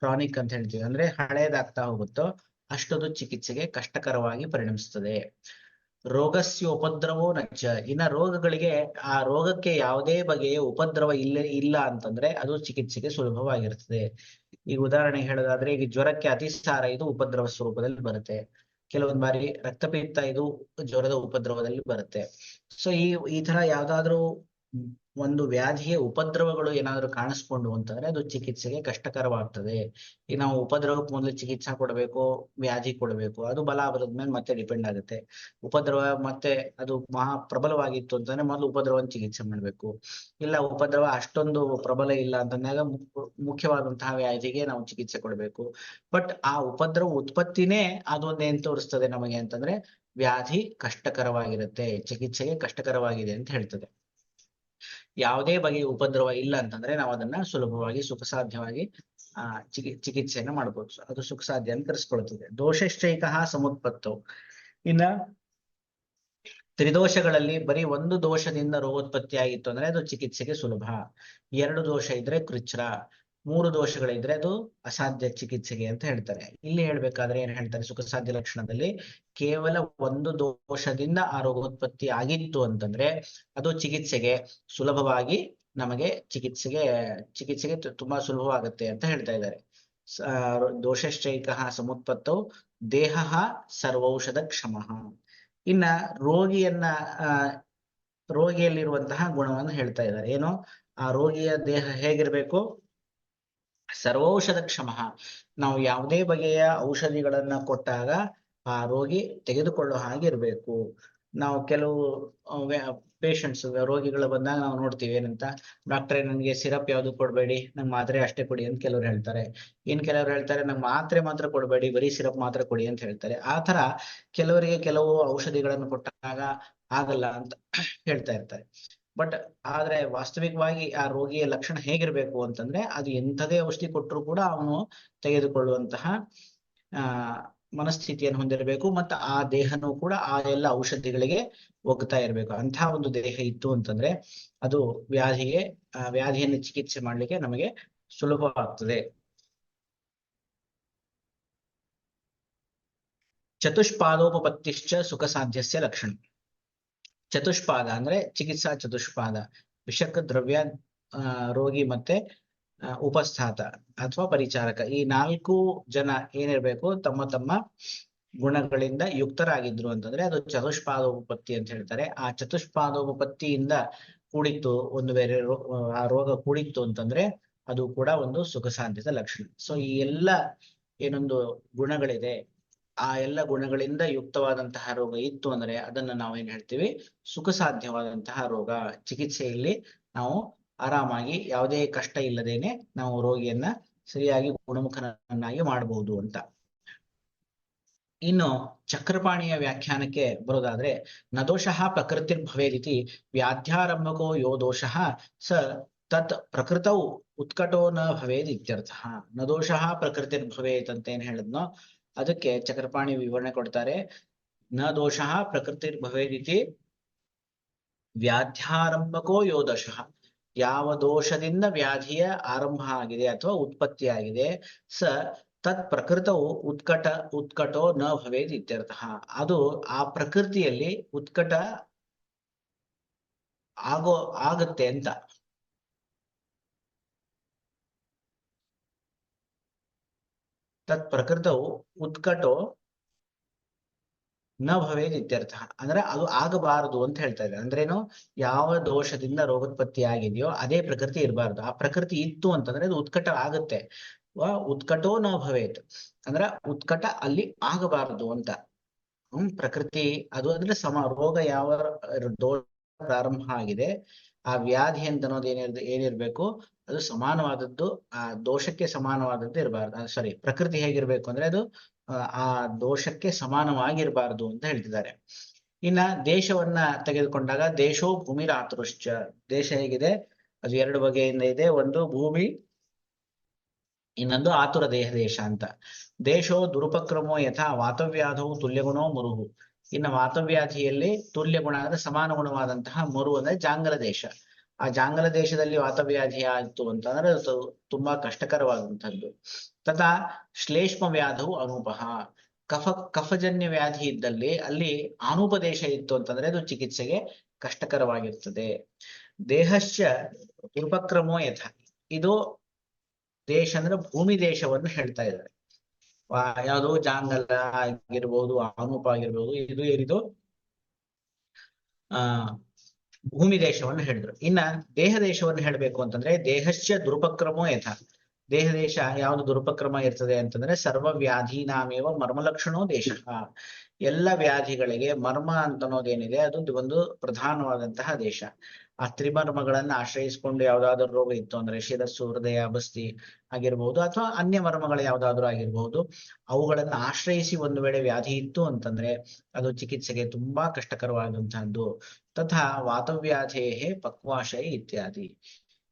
ಕ್ರಾನಿಕ್ ಅಂತ ಹೇಳ್ತೀವಿ, ಅಂದ್ರೆ ಹಳೇದಾಗ್ತಾ ಹೋಗುತ್ತೋ ಅಷ್ಟೊಂದು ಚಿಕಿತ್ಸೆಗೆ ಕಷ್ಟಕರವಾಗಿ ಪರಿಣಮಿಸ್ತದೆ. ರೋಗಸ್ಯೋಪದ್ರವೋ ನಚ್ಚ. ಇನ್ನ ರೋಗಗಳಿಗೆ, ಆ ರೋಗಕ್ಕೆ ಯಾವುದೇ ಬಗೆಯ ಉಪದ್ರವ ಇಲ್ಲ ಅಂತಂದ್ರೆ ಅದು ಚಿಕಿತ್ಸೆಗೆ ಸುಲಭವಾಗಿರ್ತದೆ. ಈಗ ಉದಾಹರಣೆ ಹೇಳೋದಾದ್ರೆ ಈಗ ಜ್ವರಕ್ಕೆ ಅತಿಸಾರ ಇದು ಉಪದ್ರವ ಸ್ವರೂಪದಲ್ಲಿ ಬರುತ್ತೆ. ಕೆಲವೊಂದು ಬಾರಿ ರಕ್ತಪಿತ್ತ ಇದು ಜ್ವರದ ಉಪದ್ರವದಲ್ಲಿ ಬರುತ್ತೆ. ಸೊ ಈ ತರ ಯಾವ್ದಾದ್ರು ಒಂದು ವ್ಯಾಧಿಯ ಉಪದ್ರವಗಳು ಏನಾದರೂ ಕಾಣಿಸ್ಕೊಂಡು ಅಂತಂದ್ರೆ ಅದು ಚಿಕಿತ್ಸೆಗೆ ಕಷ್ಟಕರವಾಗ್ತದೆ. ಈಗ ನಾವು ಉಪದ್ರವಕ್ಕೆ ಮೊದಲು ಚಿಕಿತ್ಸಾ ಕೊಡಬೇಕು, ವ್ಯಾಧಿ ಕೊಡಬೇಕು, ಅದು ಬಲ ಬಲದ ಮೇಲೆ ಮತ್ತೆ ಡಿಪೆಂಡ್ ಆಗುತ್ತೆ. ಉಪದ್ರವ ಮತ್ತೆ ಅದು ಮಹಾ ಪ್ರಬಲವಾಗಿತ್ತು ಅಂತಂದ್ರೆ ಮೊದಲು ಉಪದ್ರವವನ್ನು ಚಿಕಿತ್ಸೆ ಮಾಡಬೇಕು. ಇಲ್ಲ ಉಪದ್ರವ ಅಷ್ಟೊಂದು ಪ್ರಬಲ ಇಲ್ಲ ಅಂತಂದಾಗ ಮುಖ್ಯವಾದಂತಹ ವ್ಯಾಧಿಗೆ ನಾವು ಚಿಕಿತ್ಸೆ ಕೊಡಬೇಕು. ಬಟ್ ಆ ಉಪದ್ರವ ಉತ್ಪತ್ತಿನೇ ಅದೊಂದು ಏನ್ ತೋರಿಸ್ತದೆ ನಮಗೆ ಅಂತಂದ್ರೆ ವ್ಯಾಧಿ ಕಷ್ಟಕರವಾಗಿರುತ್ತೆ, ಚಿಕಿತ್ಸೆಗೆ ಕಷ್ಟಕರವಾಗಿದೆ ಅಂತ ಹೇಳ್ತದೆ. ಯಾವುದೇ ಬಗೆಯ ಉಪದ್ರವ ಇಲ್ಲ ಅಂತಂದ್ರೆ ನಾವು ಅದನ್ನ ಸುಲಭವಾಗಿ ಸುಖಸಾಧ್ಯವಾಗಿ ಚಿಕಿತ್ಸೆಯನ್ನ ಮಾಡಬಹುದು. ಅದು ಸುಖಸಾಧ್ಯ ಅಂತ ಕರೆಸ್ಕೊಳ್ತದೆ. ದೋಷಶ್ಚೈಕಃ ಸಮುತ್ಪತ್ತವು. ಇನ್ನ ತ್ರಿದೋಷಗಳಲ್ಲಿ ಬರೀ ಒಂದು ದೋಷದಿಂದ ರೋಗೋತ್ಪತ್ತಿ ಆಗಿತ್ತು ಅಂದ್ರೆ ಅದು ಚಿಕಿತ್ಸೆಗೆ ಸುಲಭ. 2 ದೋಷ ಇದ್ರೆ ಕೃಚ್ಛ್ರ, 3 ದೋಷಗಳಿದ್ರೆ ಅದು ಅಸಾಧ್ಯ ಚಿಕಿತ್ಸೆಗೆ ಅಂತ ಹೇಳ್ತಾರೆ. ಇಲ್ಲಿ ಹೇಳ್ಬೇಕಾದ್ರೆ ಏನ್ ಹೇಳ್ತಾರೆ, ಸುಖಸಾಧ್ಯ ಲಕ್ಷಣದಲ್ಲಿ ಕೇವಲ ಒಂದು ದೋಷದಿಂದ ಆ ರೋಗೋತ್ಪತ್ತಿ ಆಗಿತ್ತು ಅಂತಂದ್ರೆ ಅದು ಚಿಕಿತ್ಸೆಗೆ ಸುಲಭವಾಗಿ ನಮಗೆ ಚಿಕಿತ್ಸೆಗೆ ತುಂಬಾ ಸುಲಭವಾಗುತ್ತೆ ಅಂತ ಹೇಳ್ತಾ ಇದ್ದಾರೆ. ದೋಷಶ್ಚೈಕಃ ಸಮುತ್ಪತ್ತೌ ದೇಹ ಸರ್ವೌಷಧ ಕ್ಷಮಃ. ಇನ್ನ ರೋಗಿಯಲ್ಲಿರುವಂತಹ ಗುಣವನ್ನು ಹೇಳ್ತಾ ಇದ್ದಾರೆ. ಏನು, ಆ ರೋಗಿಯ ದೇಹ ಹೇಗಿರ್ಬೇಕು, ಸರ್ವೌಷಧ ಕ್ಷಮಃ. ನಾವು ಯಾವುದೇ ಬಗೆಯ ಔಷಧಿಗಳನ್ನ ಕೊಟ್ಟಾಗ ಆ ರೋಗಿ ತೆಗೆದುಕೊಳ್ಳೋ ಹಾಗೆ ಇರಬೇಕು. ನಾವು ಕೆಲವು ಪೇಷಂಟ್ಸ್ ರೋಗಿಗಳು ಬಂದಾಗ ನಾವು ನೋಡ್ತೀವಿ ಏನಂತ, ಡಾಕ್ಟ್ರೇ ನನಗೆ ಸಿರಪ್ ಯಾವ್ದು ಕೊಡಬೇಡಿ, ನಂಗೆ ಮಾತ್ರೆ ಅಷ್ಟೇ ಕೊಡಿ ಅಂತ ಕೆಲವ್ರು ಹೇಳ್ತಾರೆ. ಇನ್ ಕೆಲವ್ರು ಹೇಳ್ತಾರೆ ನಂಗೆ ಮಾತ್ರ ಕೊಡಬೇಡಿ, ಬರೀ ಸಿರಪ್ ಮಾತ್ರ ಕೊಡಿ ಅಂತ ಹೇಳ್ತಾರೆ. ಆ ತರ ಕೆಲವರಿಗೆ ಕೆಲವು ಔಷಧಿಗಳನ್ನು ಕೊಟ್ಟಾಗ ಆಗಲ್ಲ ಅಂತ ಹೇಳ್ತಾ ಇರ್ತಾರೆ. ಬಟ್ ಆದ್ರೆ ವಾಸ್ತವಿಕವಾಗಿ ಆ ರೋಗಿಯ ಲಕ್ಷಣ ಹೇಗಿರ್ಬೇಕು ಅಂತಂದ್ರೆ ಅದು ಎಂಥದೇ ಔಷಧಿ ಕೊಟ್ಟರು ಕೂಡ ಅವನು ತೆಗೆದುಕೊಳ್ಳುವಂತಹ ಮನಸ್ಥಿತಿಯನ್ನು ಹೊಂದಿರಬೇಕು. ಮತ್ತು ಆ ದೇಹನೂ ಕೂಡ ಆ ಎಲ್ಲ ಔಷಧಿಗಳಿಗೆ ಒಗ್ತಾ ಇರಬೇಕು. ಅಂತಹ ಒಂದು ದೇಹ ಇತ್ತು ಅಂತಂದ್ರೆ ಅದು ವ್ಯಾಧಿಯನ್ನು ಚಿಕಿತ್ಸೆ ಮಾಡ್ಲಿಕ್ಕೆ ನಮಗೆ ಸುಲಭವಾಗ್ತದೆ. ಚತುಷ್ಪಾದೋಪಪತ್ತಿಶ್ಚ ಸುಖ ಸಾಧ್ಯಸ್ಯ ಲಕ್ಷಣ. ಚತುಷ್ಪಾದ ಅಂದ್ರೆ ಚಿಕಿತ್ಸಾ ಚತುಷ್ಪಾದ, ವಿಷಕ, ದ್ರವ್ಯ, ರೋಗಿ ಮತ್ತೆ ಉಪಸ್ಥಾತ ಅಥವಾ ಪರಿಚಾರಕ. ಈ 4 ಜನ ಏನಿರ್ಬೇಕು, ತಮ್ಮ ತಮ್ಮ ಗುಣಗಳಿಂದ ಯುಕ್ತರಾಗಿದ್ರು ಅಂತಂದ್ರೆ ಅದು ಚತುಷ್ಪಾದೋಪಪತ್ತಿ ಅಂತ ಹೇಳ್ತಾರೆ. ಆ ಚತುಷ್ಪಾದೋಪಪತ್ತಿಯಿಂದ ಕೂಡಿತ್ತು, ಒಂದು ಬೇರೆ ಆ ರೋಗ ಕೂಡಿತ್ತು ಅಂತಂದ್ರೆ ಅದು ಕೂಡ ಒಂದು ಸುಖ ಸಾಧ್ಯದ ಲಕ್ಷಣ. ಸೊ ಈ ಎಲ್ಲ ಏನೊಂದು ಗುಣಗಳಿದೆ, ಆ ಎಲ್ಲ ಗುಣಗಳಿಂದ ಯುಕ್ತವಾದಂತಹ ರೋಗ ಇತ್ತು ಅಂದ್ರೆ ಅದನ್ನ ನಾವೇನ್ ಹೇಳ್ತೀವಿ, ಸುಖ ಸಾಧ್ಯವಾದಂತಹ ರೋಗ. ಚಿಕಿತ್ಸೆಯಲ್ಲಿ ನಾವು ಆರಾಮಾಗಿ ಯಾವುದೇ ಕಷ್ಟ ಇಲ್ಲದೇನೆ ನಾವು ರೋಗಿಯನ್ನ ಸರಿಯಾಗಿ ಗುಣಮುಖನನ್ನಾಗಿ ಮಾಡಬಹುದು ಅಂತ. ಇನ್ನು ಚಕ್ರಪಾಣಿಯ ವ್ಯಾಖ್ಯಾನಕ್ಕೆ ಬರೋದಾದ್ರೆ, ನದೋಷಃ ಪ್ರಕೃತಿರ್ಭವೇದಿತಿ ವ್ಯಾಧ್ಯಾರಂಭಕೋ ಯೋ ದೋಷಃ ಸ ತತ್ ಪ್ರಕೃತೌ ಉತ್ಕಟೋ ನ ಭವೇದ್ ಇತ್ಯರ್ಥಃ. ನದೋಷಃ ಪ್ರಕೃತಿರ್ಭವೇತ್ ಅಂತ ಏನ್ ಹೇಳಿದ್ನೋ ಅದಕ್ಕೆ ಚಕ್ರಪಾಣಿ ವಿವರಣೆ ಕೊಡ್ತಾರೆ. ನ ದೋಷಃ ಪ್ರಕೃತಿರ್ಭವೇದಿತಿ ವ್ಯಾಧ್ಯಾರಂಭಕೋ ಯೋ ದೋಷಃ. ಯಾವ ದೋಷದಿಂದ ವ್ಯಾಧಿಯ ಆರಂಭ ಆಗಿದೆ ಅಥವಾ ಉತ್ಪತ್ತಿ ಆಗಿದೆ, ಸ ತತ್ ಪ್ರಕೃತವು ಉತ್ಕಟೋ ನ ಭವೇದ್ ಇತ್ಯರ್ಥಃ. ಅದು ಆ ಪ್ರಕೃತಿಯಲ್ಲಿ ಉತ್ಕಟ ಆಗುತ್ತೆ ಅಂತ. ತತ್ ಪ್ರಕೃತವು ಉತ್ಕಟೋ ನ ಭವೇದ್ ಇತ್ಯರ್ಥ. ಅಂದ್ರೆ ಅದು ಆಗಬಾರದು ಅಂತ ಹೇಳ್ತಾ ಇದ್ದಾರೆ. ಅಂದ್ರೇನು, ಯಾವ ದೋಷದಿಂದ ರೋಗೋತ್ಪತ್ತಿ ಆಗಿದೆಯೋ ಅದೇ ಪ್ರಕೃತಿ ಇರಬಾರ್ದು. ಆ ಪ್ರಕೃತಿ ಇತ್ತು ಅಂತಂದ್ರೆ ಅದು ಉತ್ಕಟ ಆಗುತ್ತೆ. ಉತ್ಕಟೋ ನ ಭವೇತ್ ಅಂದ್ರ ಉತ್ಕಟ ಅಲ್ಲಿ ಆಗಬಾರದು ಅಂತ. ಪ್ರಕೃತಿ ಅದು ಅಂದ್ರೆ ರೋಗ ಯಾವ ದೋಷ ಪ್ರಾರಂಭ ಆಗಿದೆ, ಆ ವ್ಯಾಧಿ ಅಂತ ಅನ್ನೋದು ಏನಿರ್ಬೇಕು, ಅದು ಸಮಾನವಾದದ್ದು, ಆ ದೋಷಕ್ಕೆ ಸಮಾನವಾದದ್ದು ಇರಬಾರ್ದು. ಸಾರಿ, ಪ್ರಕೃತಿ ಹೇಗಿರ್ಬೇಕು ಅಂದ್ರೆ ಅದು ಆ ದೋಷಕ್ಕೆ ಸಮಾನವಾಗಿರಬಾರದು ಅಂತ ಹೇಳ್ತಿದ್ದಾರೆ. ಇನ್ನ ದೇಶವನ್ನ ತೆಗೆದುಕೊಂಡಾಗ ದೇಶೋ ಭೂಮಿರಾತೃಶ್ಚ. ದೇಶ ಹೇಗಿದೆ, ಅದು 2 ಬಗೆಯಿಂದ ಇದೆ. ಒಂದು ಭೂಮಿ, ಇನ್ನೊಂದು ಆತುರ ದೇಶ ಅಂತ. ದೇಶೋ ದುರುಪಕ್ರಮೋ ಯಥಾ ವಾತವ್ಯಾಧವು ತುಲ್ಯಗುಣೋ ಮರುಹು. ಇನ್ನು ವಾತವ್ಯಾಧಿಯಲ್ಲಿ ತುಲ್ಯ ಗುಣ ಅಂದ್ರೆ ಸಮಾನ ಗುಣವಾದಂತಹ ಮರು ಅಂದ್ರೆ ಜಾಂಗಲ ದೇಶ. ಆ ಜಾಂಗಲ ದೇಶದಲ್ಲಿ ವಾತವ್ಯಾಧಿ ಆಯ್ತು ಅಂತಂದ್ರೆ ಅದು ತುಂಬಾ ಕಷ್ಟಕರವಾದಂಥದ್ದು. ತಥಾ ಶ್ಲೇಷ್ಮ ವ್ಯಾಧವು ಅನೂಪಃ. ಕಫಜನ್ಯ ವ್ಯಾಧಿ ಇದ್ದಲ್ಲಿ ಅಲ್ಲಿ ಅನೂಪದೇಶ ಇತ್ತು ಅಂತಂದ್ರೆ ಅದು ಚಿಕಿತ್ಸೆಗೆ ಕಷ್ಟಕರವಾಗಿರ್ತದೆ. ದೇಹಶ್ಚ ದುರುಪಕ್ರಮೋ ಯಥ. ಇದು ದೇಶ ಅಂದ್ರೆ ಭೂಮಿ ದೇಶವನ್ನು ಹೇಳ್ತಾ ಇದ್ದಾರೆ. ಯಾವುದು ಜಾಂಗಲ ಆಗಿರ್ಬೋದು, ಅನೂಪ ಆಗಿರ್ಬೋದು, ಇದು ಏನಿದು ಭೂಮಿ ದೇಶವನ್ನು ಹೇಳಿದ್ರು. ಇನ್ನ ದೇಹ ದೇಶವನ್ನು ಹೇಳಬೇಕು ಅಂತಂದ್ರೆ ದೇಹಶ್ಚ ದುರುಪಕ್ರಮೋ ಯಥಾ. ದೇಹ ದೇಶ ಯಾವುದು ದುರುಪಕ್ರಮ ಇರ್ತದೆ ಅಂತಂದ್ರೆ ಸರ್ವ ವ್ಯಾಧೀನಾಮೇವ ಮರ್ಮಲಕ್ಷಣೋ ದೇಶ. ಎಲ್ಲ ವ್ಯಾಧಿಗಳಿಗೆ ಮರ್ಮ ಅಂತ ಅನ್ನೋದೇನಿದೆ ಅದು ಒಂದು ಪ್ರಧಾನವಾದಂತಹ ದೇಶ. ಆ ತ್ರಿಮರ್ಮಗಳನ್ನ ಆಶ್ರಯಿಸಿಕೊಂಡು ಯಾವ್ದಾದ್ರು ರೋಗ ಇತ್ತು ಅಂದ್ರೆ ಶಿರಸ್ಸು, ಹೃದಯ, ಬಸ್ತಿ ಆಗಿರ್ಬಹುದು ಅಥವಾ ಅನ್ಯ ಮರ್ಮಗಳು ಯಾವ್ದಾದ್ರು ಆಗಿರ್ಬಹುದು, ಅವುಗಳನ್ನ ಆಶ್ರಯಿಸಿ ಒಂದು ವೇಳೆ ವ್ಯಾಧಿ ಇತ್ತು ಅಂತಂದ್ರೆ ಅದು ಚಿಕಿತ್ಸೆಗೆ ತುಂಬಾ ಕಷ್ಟಕರವಾದಂತಹದ್ದು. ತಥಾ ವಾತವ್ಯಾಧೇಹೇ ಪಕ್ವಾಶಯ ಇತ್ಯಾದಿ.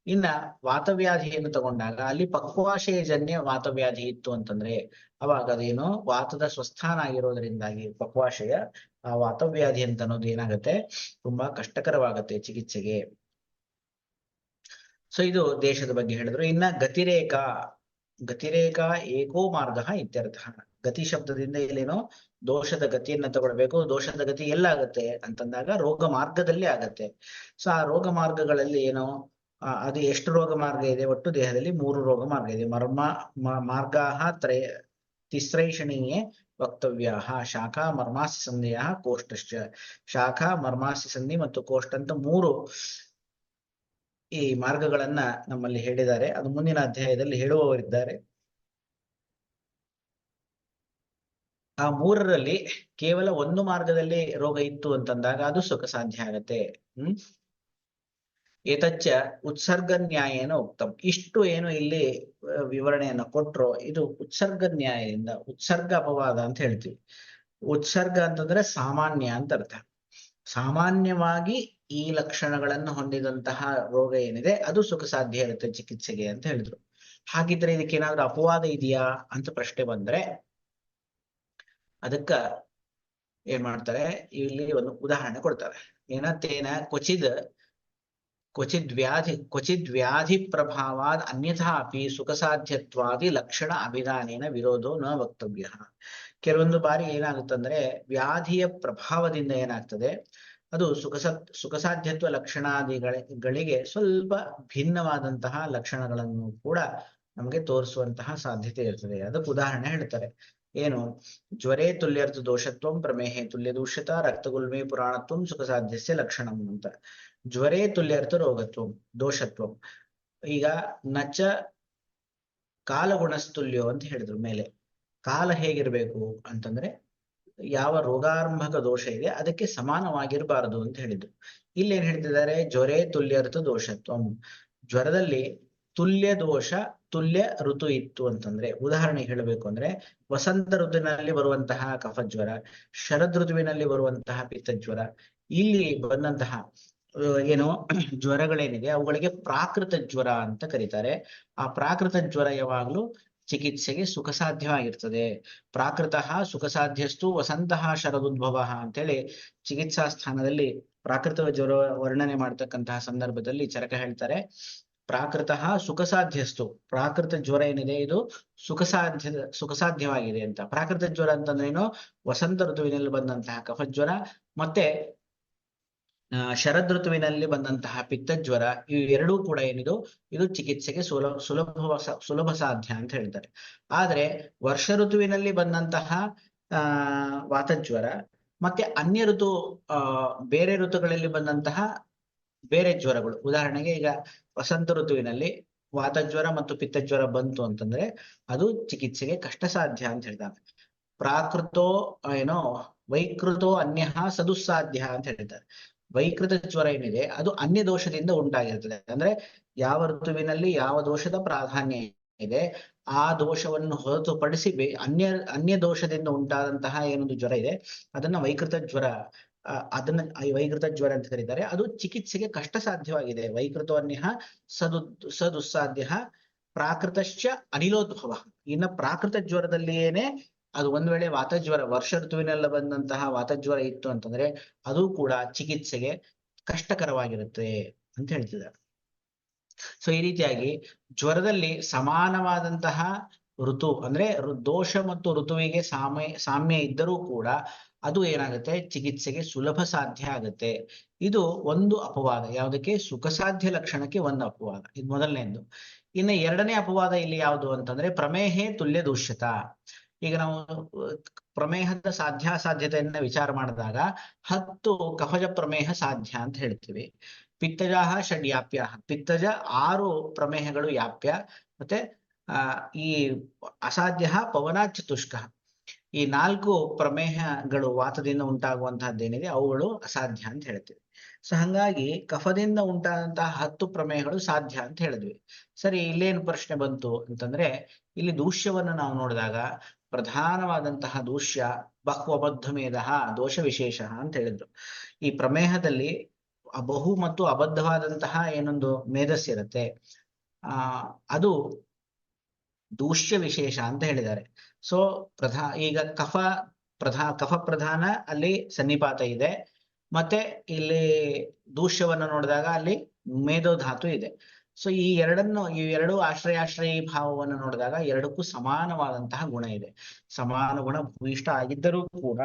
ಇನ್ನ ವಾತವ್ಯಾಧಿಯನ್ನು ತಗೊಂಡಾಗ ಅಲ್ಲಿ ಪಕ್ವಾಶಯಜನ್ಯ ವಾತವ್ಯಾಧಿ ಇತ್ತು ಅಂತಂದ್ರೆ ಅವಾಗ ಅದೇನು ವಾತದ ಸ್ವಸ್ಥಾನ ಆಗಿರೋದ್ರಿಂದಾಗಿ ಪಕ್ವಾಶಯ ಆ ವಾತವ್ಯಾಧಿ ಅಂತ ಅನ್ನೋದು ಏನಾಗುತ್ತೆ, ತುಂಬಾ ಕಷ್ಟಕರವಾಗತ್ತೆ ಚಿಕಿತ್ಸೆಗೆ. ಸೊ ಇದು ದೇಶದ ಬಗ್ಗೆ ಹೇಳಿದ್ರು. ಇನ್ನ ಗತಿರೇಕ, ಗತಿರೇಕ ಏಕೋ ಮಾರ್ಗ ಇತ್ಯರ್ಥ. ಗತಿ ಶಬ್ದದಿಂದ ಇಲ್ಲೇನೋ ದೋಷದ ಗತಿಯನ್ನ ತಗೊಳ್ಬೇಕು. ದೋಷದ ಗತಿ ಎಲ್ಲಾಗತ್ತೆ ಅಂತಂದಾಗ ರೋಗ ಮಾರ್ಗದಲ್ಲಿ ಆಗತ್ತೆ. ಸೊ ಆ ರೋಗ ಮಾರ್ಗಗಳಲ್ಲಿ ಏನೋ ಅದು ಎಷ್ಟು ರೋಗ ಮಾರ್ಗ ಇದೆ, ಒಟ್ಟು ದೇಹದಲ್ಲಿ 3 ರೋಗ ಮಾರ್ಗ ಇದೆ. ಮರ್ಮ ಮಾರ್ಗಾಹ ತಿಸ್ರೈಷಣೀಯೇ ವಕ್ತವ್ಯ. ಶಾಖಾ ಮರ್ಮಾಸಿ ಸಂಧಿಯ ಕೋಷ್ಟಶ್ಚ. ಶಾಖಾ ಮರ್ಮಾಸಿ ಸಂಧಿ ಮತ್ತು ಕೋಷ್ಟ ಅಂತ 3 ಈ ಮಾರ್ಗಗಳನ್ನ ನಮ್ಮಲ್ಲಿ ಹೇಳಿದ್ದಾರೆ. ಅದು ಮುಂದಿನ ಅಧ್ಯಾಯದಲ್ಲಿ ಹೇಳುವವರಿದ್ದಾರೆ. ಆ 3ರಲ್ಲಿ ಕೇವಲ ಒಂದು ಮಾರ್ಗದಲ್ಲಿ ರೋಗ ಇತ್ತು ಅಂತಂದಾಗ ಅದು ಸುಖ ಸಾಧ್ಯ ಆಗತ್ತೆ. ಏತಚ್ಚ ಉತ್ಸರ್ಗ ನ್ಯಾಯೇನ ಉಕ್ತಂ. ಇಷ್ಟು ಏನು ಇಲ್ಲಿ ವಿವರಣೆಯನ್ನ ಕೊಟ್ರೋ ಇದು ಉತ್ಸರ್ಗ ನ್ಯಾಯದಿಂದ, ಉತ್ಸರ್ಗ ಅಪವಾದ ಅಂತ ಹೇಳ್ತೀವಿ. ಉತ್ಸರ್ಗ ಅಂತಂದ್ರೆ ಸಾಮಾನ್ಯ ಅಂತ ಅರ್ಥ. ಸಾಮಾನ್ಯವಾಗಿ ಈ ಲಕ್ಷಣಗಳನ್ನು ಹೊಂದಿದಂತಹ ರೋಗ ಏನಿದೆ ಅದು ಸುಖ ಸಾಧ್ಯ ಇರುತ್ತೆ ಚಿಕಿತ್ಸೆಗೆ ಅಂತ ಹೇಳಿದ್ರು. ಹಾಗಿದ್ರೆ ಇದಕ್ಕೆ ಏನಾದ್ರೂ ಅಪವಾದ ಇದೆಯಾ ಅಂತ ಪ್ರಶ್ನೆ ಬಂದ್ರೆ ಅದಕ್ಕ ಏನ್ ಮಾಡ್ತಾರೆ, ಇಲ್ಲಿ ಒಂದು ಉದಾಹರಣೆ ಕೊಡ್ತಾರೆ. ಏನತ್ತೇನ ಕ್ವಚಿದ್ ವ್ಯಾಧಿ ಪ್ರಭಾವಾದ್ ಅನ್ಯಥಾ ಅಪಿ ಸುಖಸಾಧ್ಯತ್ವಾದಿ ಲಕ್ಷಣ ಅಭಿಧಾನೇನ ವಿರೋಧೋ ನ ವಕ್ತವ್ಯ. ಕೆಲವೊಂದು ಬಾರಿ ಏನಾಗುತ್ತಂದ್ರೆ ವ್ಯಾಧಿಯ ಪ್ರಭಾವದಿಂದ ಏನಾಗ್ತದೆ, ಅದು ಸುಖಸಾಧ್ಯತ್ವ ಲಕ್ಷಣಾದಿಗಳಿಗೆ ಸ್ವಲ್ಪ ಭಿನ್ನವಾದಂತಹ ಲಕ್ಷಣಗಳನ್ನು ಕೂಡ ನಮಗೆ ತೋರಿಸುವಂತಹ ಸಾಧ್ಯತೆ ಇರ್ತದೆ. ಅದಕ್ಕೆ ಉದಾಹರಣೆ ಹೇಳ್ತಾರೆ. ಏನು? ಜ್ವರೇ ತುಲ್ಯರ್ಥ ದೋಷತ್ವಂ ಪ್ರಮೇಹೇ ತುಲ್ಯ ದೂಷ್ಯತ ರಕ್ತಗುಲ್ಮೆ ಪುರಾಣತ್ವಂ ಸುಖಸಾಧ್ಯಸ್ಯ ಲಕ್ಷಣಂ ಅಂತ. ಜ್ವರೇ ತುಲ್ಯರ್ಥ ರೋಗತ್ವಂ ದೋಷತ್ವಂ. ಈಗ ನಚ ಕಾಲಗುಣಸ್ತುಲ್ಯೋ ಅಂತ ಹೇಳಿದ್ರು ಮೇಲೆ. ಕಾಲ ಹೇಗಿರ್ಬೇಕು ಅಂತಂದ್ರೆ ಯಾವ ರೋಗಾರಂಭಕ ದೋಷ ಇದೆ ಅದಕ್ಕೆ ಸಮಾನವಾಗಿರಬಾರದು ಅಂತ ಹೇಳಿದ್ರು. ಇಲ್ಲಿ ಏನ್ ಹೇಳ್ತಿದ್ದಾರೆ, ಜ್ವರೇ ತುಲ್ಯರ್ಥ ದೋಷತ್ವಂ. ಜ್ವರದಲ್ಲಿ ತುಲ್ಯ ದೋಷ ತುಲ್ಯ ಋತು ಇತ್ತು ಅಂತಂದ್ರೆ, ಉದಾಹರಣೆ ಹೇಳಬೇಕು ಅಂದ್ರೆ ವಸಂತ ಋತುವಿನಲ್ಲಿ ಬರುವಂತಹ ಕಫಜ್ವರ, ಶರದ್ ಋತುವಿನಲ್ಲಿ ಬರುವಂತಹ ಪಿತ್ತಜ್ವರ, ಇಲ್ಲಿ ಬಂದಂತಹ ಏನು ಜ್ವರಗಳೇನಿದೆ ಅವುಗಳಿಗೆ ಪ್ರಾಕೃತ ಜ್ವರ ಅಂತ ಕರೀತಾರೆ. ಆ ಪ್ರಾಕೃತ ಜ್ವರ ಯಾವಾಗ್ಲೂ ಚಿಕಿತ್ಸೆಗೆ ಸುಖ ಸಾಧ್ಯವಾಗಿರ್ತದೆ. ಪ್ರಾಕೃತಃ ಸುಖ ಸಾಧ್ಯಸ್ತು ವಸಂತಃ ಶರದುದ್ಭವ ಅಂತೇಳಿ ಚಿಕಿತ್ಸಾ ಸ್ಥಾನದಲ್ಲಿ ಪ್ರಾಕೃತ ಜ್ವರ ವರ್ಣನೆ ಮಾಡ್ತಕ್ಕಂತಹ ಸಂದರ್ಭದಲ್ಲಿ ಚರಕ ಹೇಳ್ತಾರೆ, ಪ್ರಾಕೃತಃ ಸುಖ ಸಾಧ್ಯಸ್ತು. ಪ್ರಾಕೃತ ಜ್ವರ ಏನಿದೆ ಇದು ಸುಖ ಸಾಧ್ಯವಾಗಿದೆ ಅಂತ. ಪ್ರಾಕೃತ ಜ್ವರ ಅಂತಂದ್ರೇನು, ವಸಂತ ಋತುವಿನಲ್ಲಿ ಬಂದಂತಹ ಕಫಜ್ವರ ಮತ್ತೆ ಶರದ್ ಬಂದಂತಹ ಪಿತ್ತಜ್ವರ, ಇವು ಎರಡೂ ಕೂಡ ಏನಿದು ಇದು ಚಿಕಿತ್ಸೆಗೆ ಸುಲಭ ಸಾಧ್ಯ ಅಂತ ಹೇಳ್ತಾರೆ. ಆದ್ರೆ ವರ್ಷ ಋತುವಿನಲ್ಲಿ ಬಂದಂತಹ ವಾತಜ್ವರ ಮತ್ತೆ ಅನ್ಯ ಋತು ಬೇರೆ ಋತುಗಳಲ್ಲಿ ಬಂದಂತಹ ಬೇರೆ ಜ್ವರಗಳು, ಉದಾಹರಣೆಗೆ ಈಗ ವಸಂತ ಋತುವಿನಲ್ಲಿ ವಾತಜ್ವರ ಮತ್ತು ಪಿತ್ತಜ್ವರ ಬಂತು ಅಂತಂದ್ರೆ ಅದು ಚಿಕಿತ್ಸೆಗೆ ಕಷ್ಟ ಸಾಧ್ಯ ಅಂತ ಹೇಳ್ತಾರೆ. ಪ್ರಾಕೃತೋ ವೈಕೃತೋ ಅನ್ಯ ಸದುಸ್ಸಾಧ್ಯ ಅಂತ ಹೇಳ್ತಾರೆ. ವೈಕೃತ ಜ್ವರ ಏನಿದೆ ಅದು ಅನ್ಯ ದೋಷದಿಂದ ಉಂಟಾಗಿರ್ತದೆ. ಅಂದ್ರೆ ಯಾವ ಋತುವಿನಲ್ಲಿ ಯಾವ ದೋಷದ ಪ್ರಾಧಾನ್ಯ ಇದೆ ಆ ದೋಷವನ್ನು ಹೊರತುಪಡಿಸಿ ಅನ್ಯ ದೋಷದಿಂದ ಉಂಟಾದಂತಹ ಏನೊಂದು ಜ್ವರ ಇದೆ ಅದನ್ನ ವೈಕೃತ ಜ್ವರ, ಅದನ್ನ ವೈಕೃತ ಜ್ವರ ಅಂತ ಕರೀತಾರೆ. ಅದು ಚಿಕಿತ್ಸೆಗೆ ಕಷ್ಟ ಸಾಧ್ಯವಾಗಿದೆ. ವೈಕೃತೋ ಅನ್ಯ ಸದುಸ್ಸಾಧ್ಯ ಪ್ರಾಕೃತಶ್ಚ ಅನಿಲೋದ್ಭವ. ಇನ್ನ ಪ್ರಾಕೃತ ಜ್ವರದಲ್ಲಿಯೇನೆ ಅದು ಒಂದ್ ವೇಳೆ ವಾತಜ್ವರ ವರ್ಷ ಋತುವಿನೆಲ್ಲ ಬಂದಂತಹ ವಾತಜ್ವರ ಇತ್ತು ಅಂತಂದ್ರೆ ಅದು ಕೂಡ ಚಿಕಿತ್ಸೆಗೆ ಕಷ್ಟಕರವಾಗಿರುತ್ತೆ ಅಂತ ಹೇಳ್ತಿದ್ದಾರೆ. ಸೊ ಈ ರೀತಿಯಾಗಿ ಜ್ವರದಲ್ಲಿ ಸಮಾನವಾದಂತಹ ಋತು ಅಂದ್ರೆ ದೋಷ ಮತ್ತು ಋತುವಿಗೆ ಸಾಮ್ಯ ಇದ್ದರೂ ಕೂಡ ಅದು ಏನಾಗುತ್ತೆ, ಚಿಕಿತ್ಸೆಗೆ ಸುಲಭ ಸಾಧ್ಯ ಆಗುತ್ತೆ. ಇದು ಒಂದು ಅಪವಾದ. ಯಾವುದಕ್ಕೆ? ಸುಖಸಾಧ್ಯ ಲಕ್ಷಣಕ್ಕೆ ಒಂದು ಅಪವಾದ. ಇದು ಮೊದಲನೇದು. ಇನ್ನು ಎರಡನೇ ಅಪವಾದ ಇಲ್ಲಿ ಯಾವುದು ಅಂತಂದ್ರೆ ಪ್ರಮೇಹೇ ತುಲ್ಯ ದೂಷ್ಯತ. ಈಗ ನಾವು ಪ್ರಮೇಹದ ಸಾಧ್ಯಾಸಾಧ್ಯತೆಯನ್ನ ವಿಚಾರ ಮಾಡಿದಾಗ 10 ಕಫಜ ಪ್ರಮೇಹ ಸಾಧ್ಯ ಅಂತ ಹೇಳ್ತೀವಿ. ಪಿತ್ತಜಾಹ ಷಡ್ ಯಾಪ್ಯ, ಪಿತ್ತಜ 6 ಪ್ರಮೇಹಗಳು ಯಾಪ್ಯ, ಮತ್ತೆ ಈ ಅಸಾಧ್ಯ ಪವನ ಚತುಷ್ಕ, ಈ 4 ಪ್ರಮೇಹಗಳು ವಾತದಿಂದ ಉಂಟಾಗುವಂತಹದ್ದೇನಿದೆ ಅವುಗಳು ಅಸಾಧ್ಯ ಅಂತ ಹೇಳ್ತೀವಿ. ಸೊ ಹಂಗಾಗಿ ಕಫದಿಂದ ಉಂಟಾದಂತಹ 10 ಪ್ರಮೇಹಗಳು ಸಾಧ್ಯ ಅಂತ ಹೇಳಿದ್ವಿ. ಸರಿ, ಇಲ್ಲೇನು ಪ್ರಶ್ನೆ ಬಂತು ಅಂತಂದ್ರೆ, ಇಲ್ಲಿ ದೂಷ್ಯವನ್ನು ನಾವು ನೋಡಿದಾಗ ಪ್ರಧಾನವಾದಂತಹ ದೂಷ್ಯ ಬಹ್ವಬದ್ಧಮೇಧ ದೋಷ ವಿಶೇಷ ಅಂತ ಹೇಳಿದ್ರು. ಈ ಪ್ರಮೇಹದಲ್ಲಿ ಬಹು ಮತ್ತು ಅಬದ್ಧವಾದಂತಹ ಏನೊಂದು ಮೇಧಸ್ಸಿರುತ್ತೆ, ಅದು ದೂಷ್ಯ ವಿಶೇಷ ಅಂತ ಹೇಳಿದ್ದಾರೆ. ಸೊ ಈಗ ಕಫ ಪ್ರಧಾನ ಅಲ್ಲಿ ಸನ್ನಿಪಾತ ಇದೆ, ಮತ್ತೆ ಇಲ್ಲಿ ದೂಷ್ಯವನ್ನು ನೋಡಿದಾಗ ಅಲ್ಲಿ ಮೇಧೋಧಾತು ಇದೆ. ಸೊ ಈ ಎರಡು ಆಶ್ರಯಾಶ್ರಯಿ ಭಾವವನ್ನು ನೋಡಿದಾಗ ಎರಡಕ್ಕೂ ಸಮಾನವಾದಂತಹ ಗುಣ ಇದೆ. ಸಮಾನ ಗುಣ ಭೂಯಿಷ್ಠ ಆಗಿದ್ದರೂ ಕೂಡ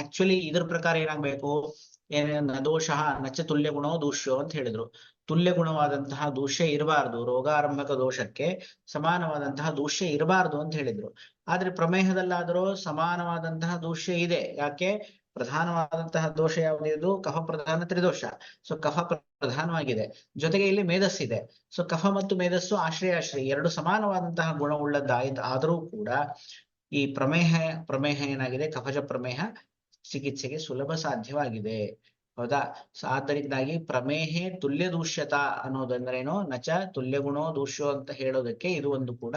ಆಕ್ಚುಲಿ ಇದ್ರ ಪ್ರಕಾರ ಏನಾಗ್ಬೇಕು, ನದೋಷ ನಚ ತುಲ್ಯ ಗುಣೋ ದೂಷ್ಯೋ ಅಂತ ಹೇಳಿದ್ರು. ತುಲ್ಯ ಗುಣವಾದಂತಹ ದೂಷ್ಯ ಇರಬಾರ್ದು, ರೋಗಾರಂಭಕ ದೋಷಕ್ಕೆ ಸಮಾನವಾದಂತಹ ದೂಷ್ಯ ಇರಬಾರ್ದು ಅಂತ ಹೇಳಿದ್ರು. ಆದ್ರೆ ಪ್ರಮೇಹದಲ್ಲಾದರೂ ಸಮಾನವಾದಂತಹ ದೂಷ್ಯ ಇದೆ. ಯಾಕೆ? ಪ್ರಧಾನವಾದಂತಹ ದೋಷ ಯಾವುದಿದು? ಕಫ ಪ್ರಧಾನ ತ್ರಿದೋಷ. ಸೊ ಕಫ ಪ್ರಧಾನವಾಗಿದೆ, ಜೊತೆಗೆ ಇಲ್ಲಿ ಮೇಧಸ್ಸಿದೆ. ಸೊ ಕಫ ಮತ್ತು ಮೇಧಸ್ಸು ಆಶ್ರಯಾಶ್ರಯಿ ಎರಡು ಸಮಾನವಾದಂತಹ ಆದರೂ ಕೂಡ ಈ ಪ್ರಮೇಹ ಏನಾಗಿದೆ, ಕಫಜ ಪ್ರಮೇಹ ಚಿಕಿತ್ಸೆಗೆ ಸುಲಭ ಸಾಧ್ಯವಾಗಿದೆ. ಹೌದಾ? ಆದ್ದರಿಂದಾಗಿ ಪ್ರಮೇಹೆ ತುಲ್ಯ ದೂಷ್ಯತಾ ಅನ್ನೋದಂದ್ರೇನು, ನಚ ತುಲ್ಯ ಗುಣೋ ದೂಷ್ಯೋ ಅಂತ ಹೇಳೋದಕ್ಕೆ ಇದು ಒಂದು ಕೂಡ,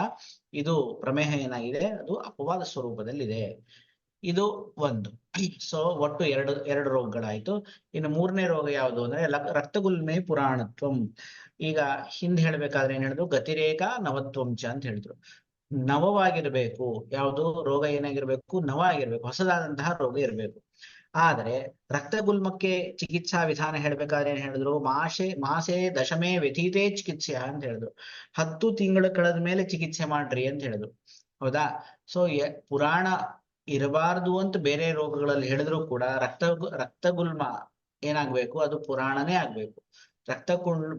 ಇದು ಪ್ರಮೇಹ ಏನಾಗಿದೆ ಅದು ಅಪವಾದ ಸ್ವರೂಪದಲ್ಲಿದೆ. ಇದು ಒಂದು. ಸೊ ಒಟ್ಟು ಎರಡು ರೋಗಗಳಾಯ್ತು. ಇನ್ನು ಮೂರನೇ ರೋಗ ಯಾವುದು ಅಂದ್ರೆ ರಕ್ತಗುಲ್ಮೆ ಪುರಾಣತ್ವಂ. ಈಗ ಹಿಂದೆ ಹೇಳ್ಬೇಕಾದ್ರೆ ಏನ್ ಹೇಳಿದ್ರು, ಗತಿರೇಕ ನವತ್ವಂಚ ಅಂತ ಹೇಳಿದ್ರು. ನವವಾಗಿರ್ಬೇಕು, ಯಾವುದು ರೋಗ ಏನಾಗಿರ್ಬೇಕು, ನವ ಆಗಿರ್ಬೇಕು, ಹೊಸದಾದಂತಹ ರೋಗ ಇರಬೇಕು. ಆದರೆ ರಕ್ತಗುಲ್ಮಕ್ಕೆ ಚಿಕಿತ್ಸಾ ವಿಧಾನ ಹೇಳ್ಬೇಕಾದ್ರೆ ಏನ್ ಹೇಳಿದ್ರು, ಮಾಸೆ ದಶಮೇ ವ್ಯಥೀತೇ ಚಿಕಿತ್ಸೆ ಅಂತ ಹೇಳಿದ್ರು. 10 ತಿಂಗಳು ಕಳೆದ ಮೇಲೆ ಚಿಕಿತ್ಸೆ ಮಾಡ್ರಿ ಅಂತ ಹೇಳಿದ್ರು. ಹೌದಾ? ಸೊ ಪುರಾಣ ಇರಬಾರ್ದು ಅಂತ ಬೇರೆ ರೋಗಗಳಲ್ಲಿ ಹೇಳಿದ್ರು ಕೂಡ ರಕ್ತಗುಲ್ಮ ಏನಾಗ್ಬೇಕು, ಅದು ಪುರಾಣನೇ ಆಗ್ಬೇಕು.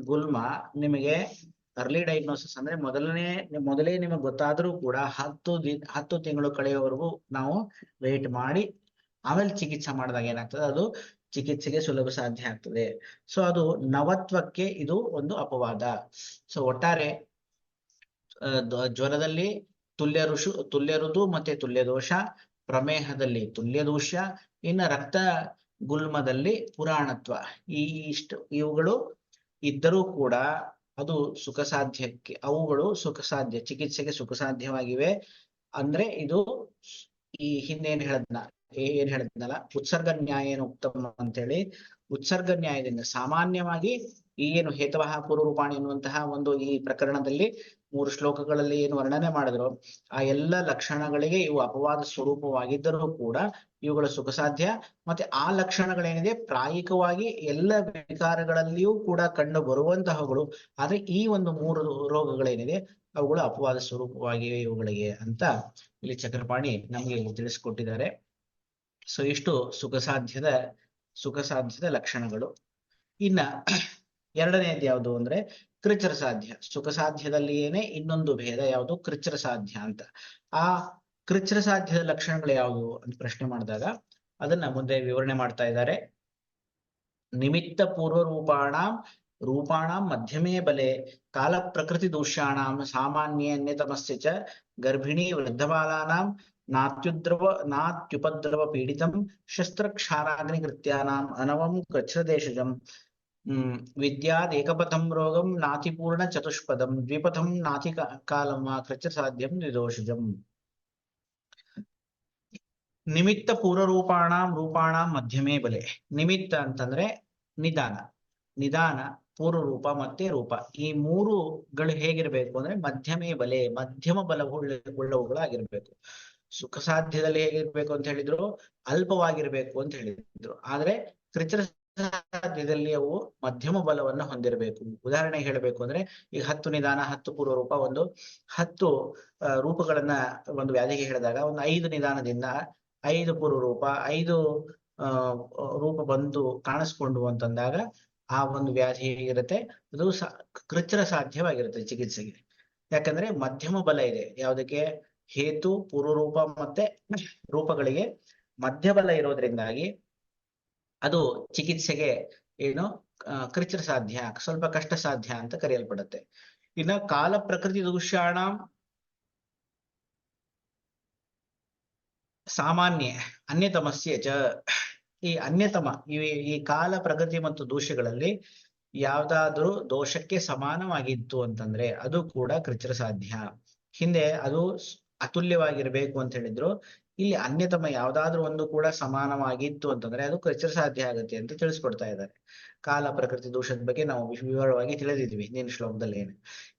ಗುಲ್ಮ ನಿಮಗೆ ಅರ್ಲಿ ಡಯಾಗ್ನೋಸಿಸ್ ಅಂದ್ರೆ ಮೊದಲೇ ನಿಮಗೆ ಗೊತ್ತಾದ್ರೂ ಕೂಡ 10 ತಿಂಗಳು ಕಳೆಯುವವರೆಗೂ ನಾವು ವೇಟ್ ಮಾಡಿ ಆಮೇಲೆ ಚಿಕಿತ್ಸೆ ಮಾಡಿದಾಗ ಏನಾಗ್ತದೆ, ಅದು ಚಿಕಿತ್ಸೆಗೆ ಸುಲಭ ಸಾಧ್ಯ ಆಗ್ತದೆ. ಸೊ ಅದು ನವತ್ವಕ್ಕೆ ಇದು ಒಂದು ಅಪವಾದ. ಸೊ ಒಟ್ಟಾರೆ ಜ್ವರದಲ್ಲಿ ತುಲ್ಯ ಋತು ಮತ್ತೆ ತುಲ್ಯ ದೋಷ, ಪ್ರಮೇಹದಲ್ಲಿ ತುಲ್ಯ ದೂಷ್ಯ, ಇನ್ನು ರಕ್ತ ಗುಲ್ಮದಲ್ಲಿ ಪುರಾಣತ್ವ, ಇವುಗಳು ಇದ್ದರೂ ಕೂಡ ಅದು ಅವುಗಳು ಚಿಕಿತ್ಸೆಗೆ ಸುಖ ಸಾಧ್ಯವಾಗಿವೆ. ಅಂದ್ರೆ ಇದು ಈ ಹಿಂದೆ ಏನ್ ಹೇಳಿದ್ನಲ್ಲ, ಉತ್ಸರ್ಗ ನ್ಯಾಯೇನ ಉತ್ತಮ ಅಂತೇಳಿ, ಉತ್ಸರ್ಗ ನ್ಯಾಯದಿಂದ ಸಾಮಾನ್ಯವಾಗಿ ಏನು ಹೇತವಃ ಪೂರ್ವರೂಪಾಣಿ ಎನ್ನುವಂತಹ ಒಂದು ಈ ಪ್ರಕರಣದಲ್ಲಿ 3 ಶ್ಲೋಕಗಳಲ್ಲಿ ಏನು ವರ್ಣನೆ ಮಾಡಿದ್ರು, ಆ ಎಲ್ಲ ಲಕ್ಷಣಗಳಿಗೆ ಇವು ಅಪವಾದ ಸ್ವರೂಪವಾಗಿದ್ದರೂ ಕೂಡ ಇವುಗಳ ಸುಖ ಸಾಧ್ಯ. ಮತ್ತೆ ಆ ಲಕ್ಷಣಗಳೇನಿದೆ ಪ್ರಾಯಿಕವಾಗಿ ಎಲ್ಲ ವಿಕಾರಗಳಲ್ಲಿಯೂ ಕೂಡ ಕಂಡು ಬರುವಂತಹಗಳು. ಆದ್ರೆ ಈ ಒಂದು 3 ರೋಗಗಳೇನಿದೆ ಅವುಗಳು ಅಪವಾದ ಸ್ವರೂಪವಾಗಿವೆ ಇವುಗಳಿಗೆ ಅಂತ ಇಲ್ಲಿ ಚಕ್ರಪಾಣಿ ನಮ್ಗೆ ತಿಳಿಸ್ಕೊಟ್ಟಿದ್ದಾರೆ. ಸೊ ಇಷ್ಟು ಸುಖ ಸಾಧ್ಯದ ಲಕ್ಷಣಗಳು. ಇನ್ನ ಎರಡನೇದು ಯಾವುದು ಅಂದ್ರೆ ಕೃಚ್ರ ಸಾಧ್ಯ. ಸುಖ ಸಾಧ್ಯದಲ್ಲಿ ಏನೇ ಇನ್ನೊಂದು ಭೇದ ಯಾವುದು, ಕೃಚ್ರ ಸಾಧ್ಯ ಅಂತ. ಆ ಕೃಚ್ರ ಸಾಧ್ಯದ ಲಕ್ಷಣಗಳು ಯಾವುವು ಅಂತ ಪ್ರಶ್ನೆ ಮಾಡಿದಾಗ ಅದನ್ನ ಮುಂದೆ ವಿವರಣೆ ಮಾಡ್ತಾ ಇದ್ದಾರೆ. ನಿಮಿತ್ತ ಪೂರ್ವ ರೂಪಾಣಾಂ ಮಧ್ಯಮೇ ಬಲೆ ಕಾಲ ಪ್ರಕೃತಿ ದೂಷ್ಯಾಣಾಂ ಸಾಮಾನ್ಯನ್ಯತಮಸ್ಯ ಚ ಗರ್ಭಿಣಿ ವೃದ್ಧಬಾಲಾನಾಂ ನಾತ್ಯುಪದ್ರವ ಪೀಡಿತಂ ಶಸ್ತ್ರಕ್ಷಾರಾಗ್ನಿ ಕೃತ್ಯಾನಾಂ ಅನವಂ ಕೃಚ್ರದೇಶಜಂ ವಿದ್ಯಾದೇಕಪಥಂ ರೋಗಂ ನಾತಿಪೂರ್ಣ ಚತುಷ್ಪದಂ ದ್ವಿಪಥಂ ನಾತಿ ಕಾಲಂ ಕೃಚ್ರ ಸಾಧ್ಯಂ ದ್ವಿದೋಷಜಂ. ನಿಮಿತ್ತ ರೂಪಾಣಾಂ ಮಧ್ಯಮೇ ಬಲೆ. ನಿಮಿತ್ತ ಅಂತಂದ್ರೆ ನಿಧಾನ, ಪೂರ್ವ ರೂಪ ಮತ್ತೆ ರೂಪ, ಈ 3ಗಳು ಹೇಗಿರ್ಬೇಕು ಅಂದ್ರೆ ಮಧ್ಯಮೇ ಬಲೆ, ಮಧ್ಯಮ ಬಲವುಳ್ಳವುಗಳಾಗಿರ್ಬೇಕು. ಸುಖ ಸಾಧ್ಯದಲ್ಲಿ ಹೇಗಿರ್ಬೇಕು ಅಂತ ಹೇಳಿದ್ರು, ಅಲ್ಪವಾಗಿರ್ಬೇಕು ಅಂತ ಹೇಳಿದ್ರು. ಆದ್ರೆ ಕೃಚ್ರ ಸಾಧ್ಯದಲ್ಲಿ ಅವು ಮಧ್ಯಮ ಬಲವನ್ನು ಹೊಂದಿರಬೇಕು. ಉದಾಹರಣೆ ಹೇಳಬೇಕು ಅಂದ್ರೆ ಈಗ 10 ನಿಧಾನ, 10 ಪೂರ್ವ ರೂಪ, 10 ರೂಪಗಳನ್ನ ಒಂದು ವ್ಯಾಧಿಗೆ ಹೇಳಿದಾಗ ಒಂದು 5 ನಿಧಾನದಿಂದ 5 ಪೂರ್ವ ರೂಪ, 5 ರೂಪ ಬಂದು ಕಾಣಿಸ್ಕೊಂಡು ಅಂತಂದಾಗ ಆ ಒಂದು ವ್ಯಾಧಿ ಹೇಗಿರುತ್ತೆ, ಅದು ಕೃಚ್ರ ಸಾಧ್ಯವಾಗಿರುತ್ತೆ ಚಿಕಿತ್ಸೆಗೆ. ಯಾಕಂದ್ರೆ ಮಧ್ಯಮ ಬಲ ಇದೆ. ಯಾವುದಕ್ಕೆ? ಹೇತು ಪೂರ್ವರೂಪ ಮತ್ತೆ ರೂಪಗಳಿಗೆ ಮಧ್ಯಬಲ ಇರೋದ್ರಿಂದಾಗಿ ಅದು ಚಿಕಿತ್ಸೆಗೆ ಏನು ಕೃಚ್ರ ಸಾಧ್ಯ, ಸ್ವಲ್ಪ ಕಷ್ಟ ಸಾಧ್ಯ ಅಂತ ಕರೆಯಲ್ಪಡುತ್ತೆ. ಇನ್ನ ಕಾಲ ಪ್ರಕೃತಿ ದೂಷ್ಯಾಣ ಸಾಮಾನ್ಯ ಅನ್ಯತಮಸ್ಯ ಚ, ಈ ಅನ್ಯತಮ ಈ ಕಾಲ ಪ್ರಕೃತಿ ಮತ್ತು ದೋಷಗಳಲ್ಲಿ ಯಾವ್ದಾದ್ರೂ ದೋಷಕ್ಕೆ ಸಮಾನವಾಗಿತ್ತು ಅಂತಂದ್ರೆ ಅದು ಕೂಡ ಕೃಚ್ರ ಸಾಧ್ಯ. ಹಿಂದೆ ಅದು ಅತುಲ್ಯವಾಗಿರ್ಬೇಕು ಅಂತ ಹೇಳಿದ್ರು, ಇಲ್ಲಿ ಅನ್ಯತಮ ಯಾವ್ದಾದ್ರು ಒಂದು ಕೂಡ ಸಮಾನವಾಗಿತ್ತು ಅಂತಂದ್ರೆ ಅದು ಕೃಚ್ರ ಸಾಧ್ಯ ಆಗುತ್ತೆ ಅಂತ ತಿಳಿಸ್ಕೊಡ್ತಾ ಇದ್ದಾರೆ. ಕಾಲ ಪ್ರಕೃತಿ ದೋಷದ ಬಗ್ಗೆ ನಾವು ವಿವರವಾಗಿ ತಿಳಿದಿದ್ವಿ ಹಿಂದಿನ ಶ್ಲೋಕದಲ್ಲಿ ಏನು.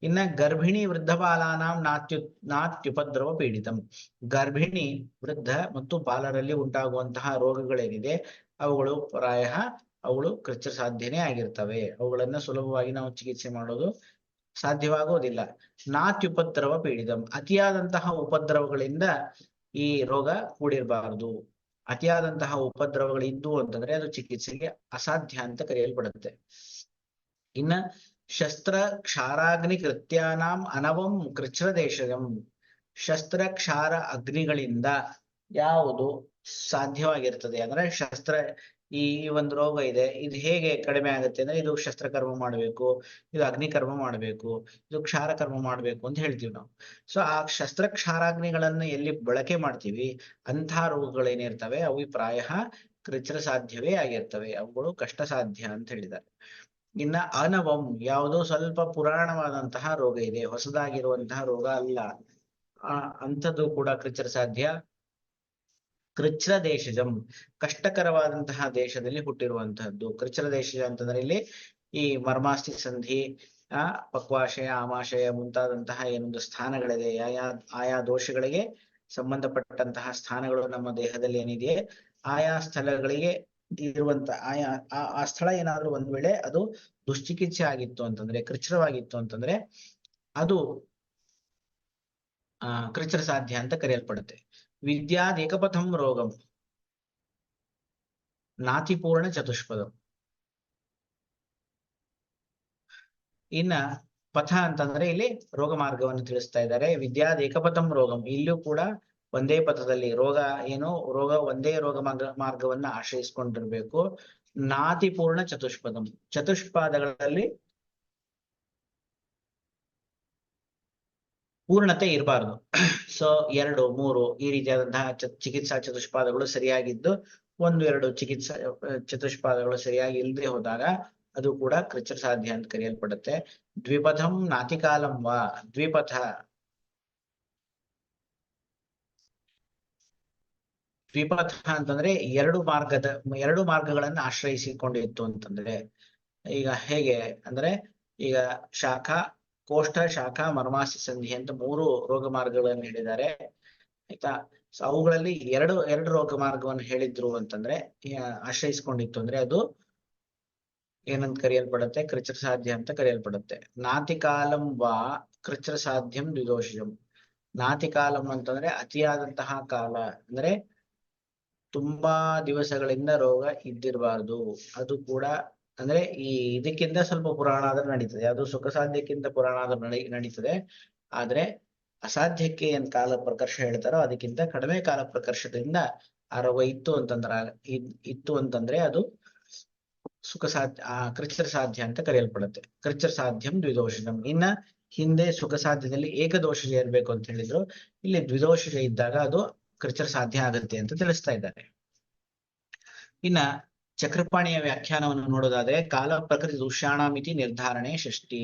ಇನ್ನ ಗರ್ಭಿಣಿ ವೃದ್ಧ ಬಾಲಾನಾಂ ನಾತ್ಯುಪದ್ರವ ಪೀಡಿತಂ, ಗರ್ಭಿಣಿ ವೃದ್ಧ ಮತ್ತು ಬಾಲರಲ್ಲಿ ಉಂಟಾಗುವಂತಹ ರೋಗಗಳೇನಿದೆ ಅವುಗಳು ಅವುಗಳು ಕೃಚ್ರ ಸಾಧ್ಯನೇ ಆಗಿರ್ತವೆ. ಅವುಗಳನ್ನ ಸುಲಭವಾಗಿ ನಾವು ಚಿಕಿತ್ಸೆ ಮಾಡೋದು ಸಾಧ್ಯವಾಗುವುದಿಲ್ಲ. ನಾತ್ಯುಪದ್ರವ ಪೀಡಿತಂ, ಅತಿಯಾದಂತಹ ಉಪದ್ರವಗಳಿಂದ ಈ ರೋಗ ಕೂಡಿರಬಾರದು. ಅತಿಯಾದಂತಹ ಉಪದ್ರವಗಳಿದ್ದು ಅಂತಂದ್ರೆ ಅದು ಚಿಕಿತ್ಸೆಗೆ ಅಸಾಧ್ಯ ಅಂತ ಕರೆಯಲ್ಪಡುತ್ತೆ. ಇನ್ನ ಶಸ್ತ್ರ ಕ್ಷಾರಾಗ್ನಿ ಕೃತ್ಯಾನಾಂ ಅನವಂ ಕೃಚ್ರ ದೇಶಜಂ, ಶಸ್ತ್ರ ಕ್ಷಾರ ಅಗ್ನಿಗಳಿಂದ ಯಾವುದು ಸಾಧ್ಯವಾಗಿರ್ತದೆ ಅಂದ್ರೆ ಶಸ್ತ್ರ, ಈ ಒಂದು ರೋಗ ಇದೆ, ಇದು ಹೇಗೆ ಕಡಿಮೆ ಆಗುತ್ತೆ ಅಂದ್ರೆ ಇದು ಶಸ್ತ್ರಕರ್ಮ ಮಾಡಬೇಕು, ಇದು ಅಗ್ನಿಕರ್ಮ ಮಾಡಬೇಕು, ಇದು ಕ್ಷಾರಕರ್ಮ ಮಾಡಬೇಕು ಅಂತ ಹೇಳ್ತೀವಿ ನಾವು. ಸೊ ಆ ಶಸ್ತ್ರ ಕ್ಷಾರಾಗ್ನಿಗಳನ್ನ ಎಲ್ಲಿ ಬಳಕೆ ಮಾಡ್ತೀವಿ ಅಂತಹ ರೋಗಗಳೇನಿರ್ತವೆ ಅವು ಪ್ರಾಯ ಕೃಚ್ರ ಸಾಧ್ಯವೇ ಆಗಿರ್ತವೆ, ಅವುಗಳು ಕಷ್ಟ ಸಾಧ್ಯ ಅಂತ ಹೇಳಿದ್ದಾರೆ. ಇನ್ನ ಅನವಂ, ಯಾವುದೋ ಸ್ವಲ್ಪ ಪುರಾಣವಾದಂತಹ ರೋಗ ಇದೆ, ಹೊಸದಾಗಿರುವಂತಹ ರೋಗ ಅಲ್ಲ, ಅಂಥದ್ದು ಕೂಡ ಕೃಚ್ರ ಸಾಧ್ಯ. ಕೃಚ್ರ ದೇಶಜಂ, ಕಷ್ಟಕರವಾದಂತಹ ದೇಶದಲ್ಲಿ ಹುಟ್ಟಿರುವಂತಹದ್ದು. ಕೃಚ್ರ ದೇಶಜ ಅಂತಂದ್ರೆ ಇಲ್ಲಿ ಈ ಮರ್ಮಾಸ್ಥಿ ಸಂಧಿ, ಪಕ್ವಾಶಯ, ಆಮಾಶಯ ಮುಂತಾದಂತಹ ಏನೊಂದು ಸ್ಥಾನಗಳಿದೆ, ಆಯಾ ದೋಷಗಳಿಗೆ ಸಂಬಂಧಪಟ್ಟಂತಹ ಸ್ಥಾನಗಳು ನಮ್ಮ ದೇಹದಲ್ಲಿ ಏನಿದೆ ಆಯಾ ಸ್ಥಳಗಳಿಗೆ ಇರುವಂತ ಆ ಸ್ಥಳ ಏನಾದ್ರೂ ಒಂದ್ ವೇಳೆ ಅದು ದುಶ್ಚಿಕಿತ್ಸೆ ಆಗಿತ್ತು ಅಂತಂದ್ರೆ, ಕೃಚ್ರವಾಗಿತ್ತು ಅಂತಂದ್ರೆ ಅದು ಕೃಚ್ರ ಸಾಧ್ಯ ಅಂತ ಕರೆಯಲ್ಪಡುತ್ತೆ. ವಿದ್ಯಾದ್ ಏಕಪಥಂ ರೋಗಂ ನಾತಿಪೂರ್ಣ ಚತುಷ್ಪದಂ. ಇನ್ನ ಪಥ ಅಂತಂದ್ರೆ ಇಲ್ಲಿ ರೋಗ ಮಾರ್ಗವನ್ನು ತಿಳಿಸ್ತಾ ಇದ್ದಾರೆ. ವಿದ್ಯಾದ್ ಏಕಪಥಂ ರೋಗಂ, ಇಲ್ಲೂ ಕೂಡ ಒಂದೇ ಪಥದಲ್ಲಿ ರೋಗ ಒಂದೇ ರೋಗ ಮಾರ್ಗವನ್ನ ಆಶ್ರಯಿಸಿಕೊಂಡಿರ್ಬೇಕು. ನಾತಿಪೂರ್ಣ ಚತುಷ್ಪದಂ, ಚತುಷ್ಪಾದಗಳಲ್ಲಿ ಪೂರ್ಣತೆ ಇರಬಾರ್ದು. ಸೊ 2, 3 ಈ ರೀತಿಯಾದಂತಹ ಚಿಕಿತ್ಸಾ ಚತುಷ್ಪಾದಗಳು ಸರಿಯಾಗಿದ್ದು 1, 2 ಚಿಕಿತ್ಸಾ ಚತುಷ್ಪಾದಗಳು ಸರಿಯಾಗಿ ಇಲ್ಲದೆ ಹೋದಾಗ ಅದು ಕೂಡ ಕೃಚ್ರ ಸಾಧ್ಯ ಅಂತ ಕರೆಯಲ್ಪಡುತ್ತೆ. ದ್ವಿಪಥಂ ನಾತಿಕಾಲಂ ವಾ, ದ್ವಿಪಥ ಅಂತಂದ್ರೆ ಎರಡು ಮಾರ್ಗಗಳನ್ನ ಆಶ್ರಯಿಸಿಕೊಂಡಿತ್ತು ಅಂತಂದ್ರೆ, ಈಗ ಹೇಗೆ ಅಂದ್ರೆ ಈಗ ಕೋಷ್ಠ ಶಾಖಾ ಮರ್ಮಾಸ್ಥಿ ಸಂಧಿ ಅಂತ 3 ರೋಗ ಮಾರ್ಗಗಳನ್ನು ಹೇಳಿದ್ದಾರೆ ಆಯ್ತಾ. ಅವುಗಳಲ್ಲಿ ಎರಡು ರೋಗ ಮಾರ್ಗವನ್ನು ಹೇಳಿದ್ರು ಅಂತಂದ್ರೆ ಆಶ್ರಯಿಸಿಕೊಂಡಿತ್ತು ಅಂದ್ರೆ ಅದು ಏನಂತ ಕರೆಯಲ್ಪಡುತ್ತೆ, ಕೃಚ್ರ ಸಾಧ್ಯ ಅಂತ ಕರೆಯಲ್ಪಡುತ್ತೆ. ನಾತಿಕಾಲಂ ವಾ ಕೃಚ್ರ ಸಾಧ್ಯಂ ದ್ವಿದೋಷಜಂ, ನಾತಿಕಾಲಂ ಅಂತಂದ್ರೆ ಅತಿಯಾದಂತಹ ಕಾಲ ಅಂದ್ರೆ ತುಂಬಾ ದಿವಸಗಳಿಂದ ರೋಗ ಇದ್ದಿರಬಾರ್ದು, ಅದು ಕೂಡ ಅಂದ್ರೆ ಈ ಇದಕ್ಕಿಂತ ಸ್ವಲ್ಪ ಪುರಾಣ ಆದ್ರೆ ನಡೀತದೆ, ಅದು ಸುಖ ಸಾಧ್ಯಕ್ಕಿಂತ ಪುರಾಣ ಆದ್ರೆ ನಡೀತದೆ. ಆದ್ರೆ ಅಸಾಧ್ಯಕ್ಕೆ ಏನ್ ಕಾಲ ಪ್ರಕರ್ಷ ಹೇಳ್ತಾರೋ ಅದಕ್ಕಿಂತ ಕಡಿಮೆ ಕಾಲ ಪ್ರಕರ್ಷದಿಂದ ಆ ರೋಗ ಇತ್ತು ಅಂತಂದ್ರೆ ಅದು ಸುಖ ಸಾಧ್ಯ, ಕೃಚ್ರ ಸಾಧ್ಯ ಅಂತ ಕರೆಯಲ್ಪಡುತ್ತೆ. ಕೃಚ್ರ ಸಾಧ್ಯಂ ದ್ವಿದೋಷಜಂ. ಇನ್ನ ಹಿಂದೆ ಸುಖ ಸಾಧ್ಯದಲ್ಲಿ ಏಕದೋಷಜ ಇರ್ಬೇಕು ಅಂತ ಹೇಳಿದ್ರು, ಇಲ್ಲಿ ದ್ವಿದೋಷಜ ಇದ್ದಾಗ ಅದು ಕೃಚ್ರ ಸಾಧ್ಯ ಆಗುತ್ತೆ ಅಂತ ತಿಳಿಸ್ತಾ ಇದ್ದಾರೆ. ಇನ್ನ ಚಕ್ರಪಾಣಿಯ ವ್ಯಾಖ್ಯಾನವನ್ನು ನೋಡೋದಾದ್ರೆ ಕಾಲ ಪ್ರಕೃತಿ ದೂಷಾಣಮಿತಿ ನಿರ್ಧಾರಣೆ ಷಷ್ಠಿ,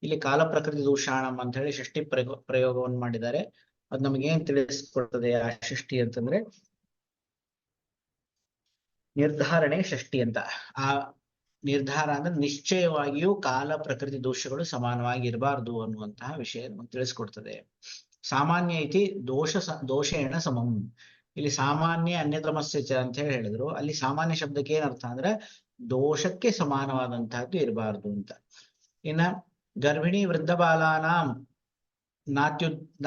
ಇಲ್ಲಿ ಕಾಲ ಪ್ರಕೃತಿ ದೂಷಾಣಂ ಅಂತ ಹೇಳಿ ಷಷ್ಠಿ ಪ್ರಯೋಗವನ್ನು ಮಾಡಿದ್ದಾರೆ. ಅದು ನಮಗೆ ಏನ್ ತಿಳಿಸ್ಕೊಡ್ತದೆ ಆ ಷಷ್ಠಿ ಅಂತಂದ್ರೆ ನಿರ್ಧಾರಣೆ ಷಷ್ಠಿ ಅಂತ. ಆ ನಿರ್ಧಾರ ಅಂದ್ರೆ ನಿಶ್ಚಯವಾಗಿಯೂ ಕಾಲ ಪ್ರಕೃತಿ ದೋಷಗಳು ಸಮಾನವಾಗಿ ಇರಬಾರ್ದು ಅನ್ನುವಂತಹ ವಿಷಯವನ್ನು ತಿಳಿಸ್ಕೊಡ್ತದೆ. ಸಾಮಾನ್ಯ ಇತಿ ದೋಷೇಣ ಸಮಂ, ಇಲ್ಲಿ ಸಾಮಾನ್ಯ ಅನ್ಯತಮಸ್ಯ ಚ ಅಂತ ಹೇಳಿ ಹೇಳಿದ್ರು. ಅಲ್ಲಿ ಸಾಮಾನ್ಯ ಶಬ್ದಕ್ಕೆ ಏನರ್ಥ ಅಂದ್ರೆ ದೋಷಕ್ಕೆ ಸಮಾನವಾದಂತಹದ್ದು ಇರಬಾರ್ದು ಅಂತ. ಇನ್ನ ಗರ್ಭಿಣಿ ವೃದ್ಧ ಬಾಲಾನಾಂ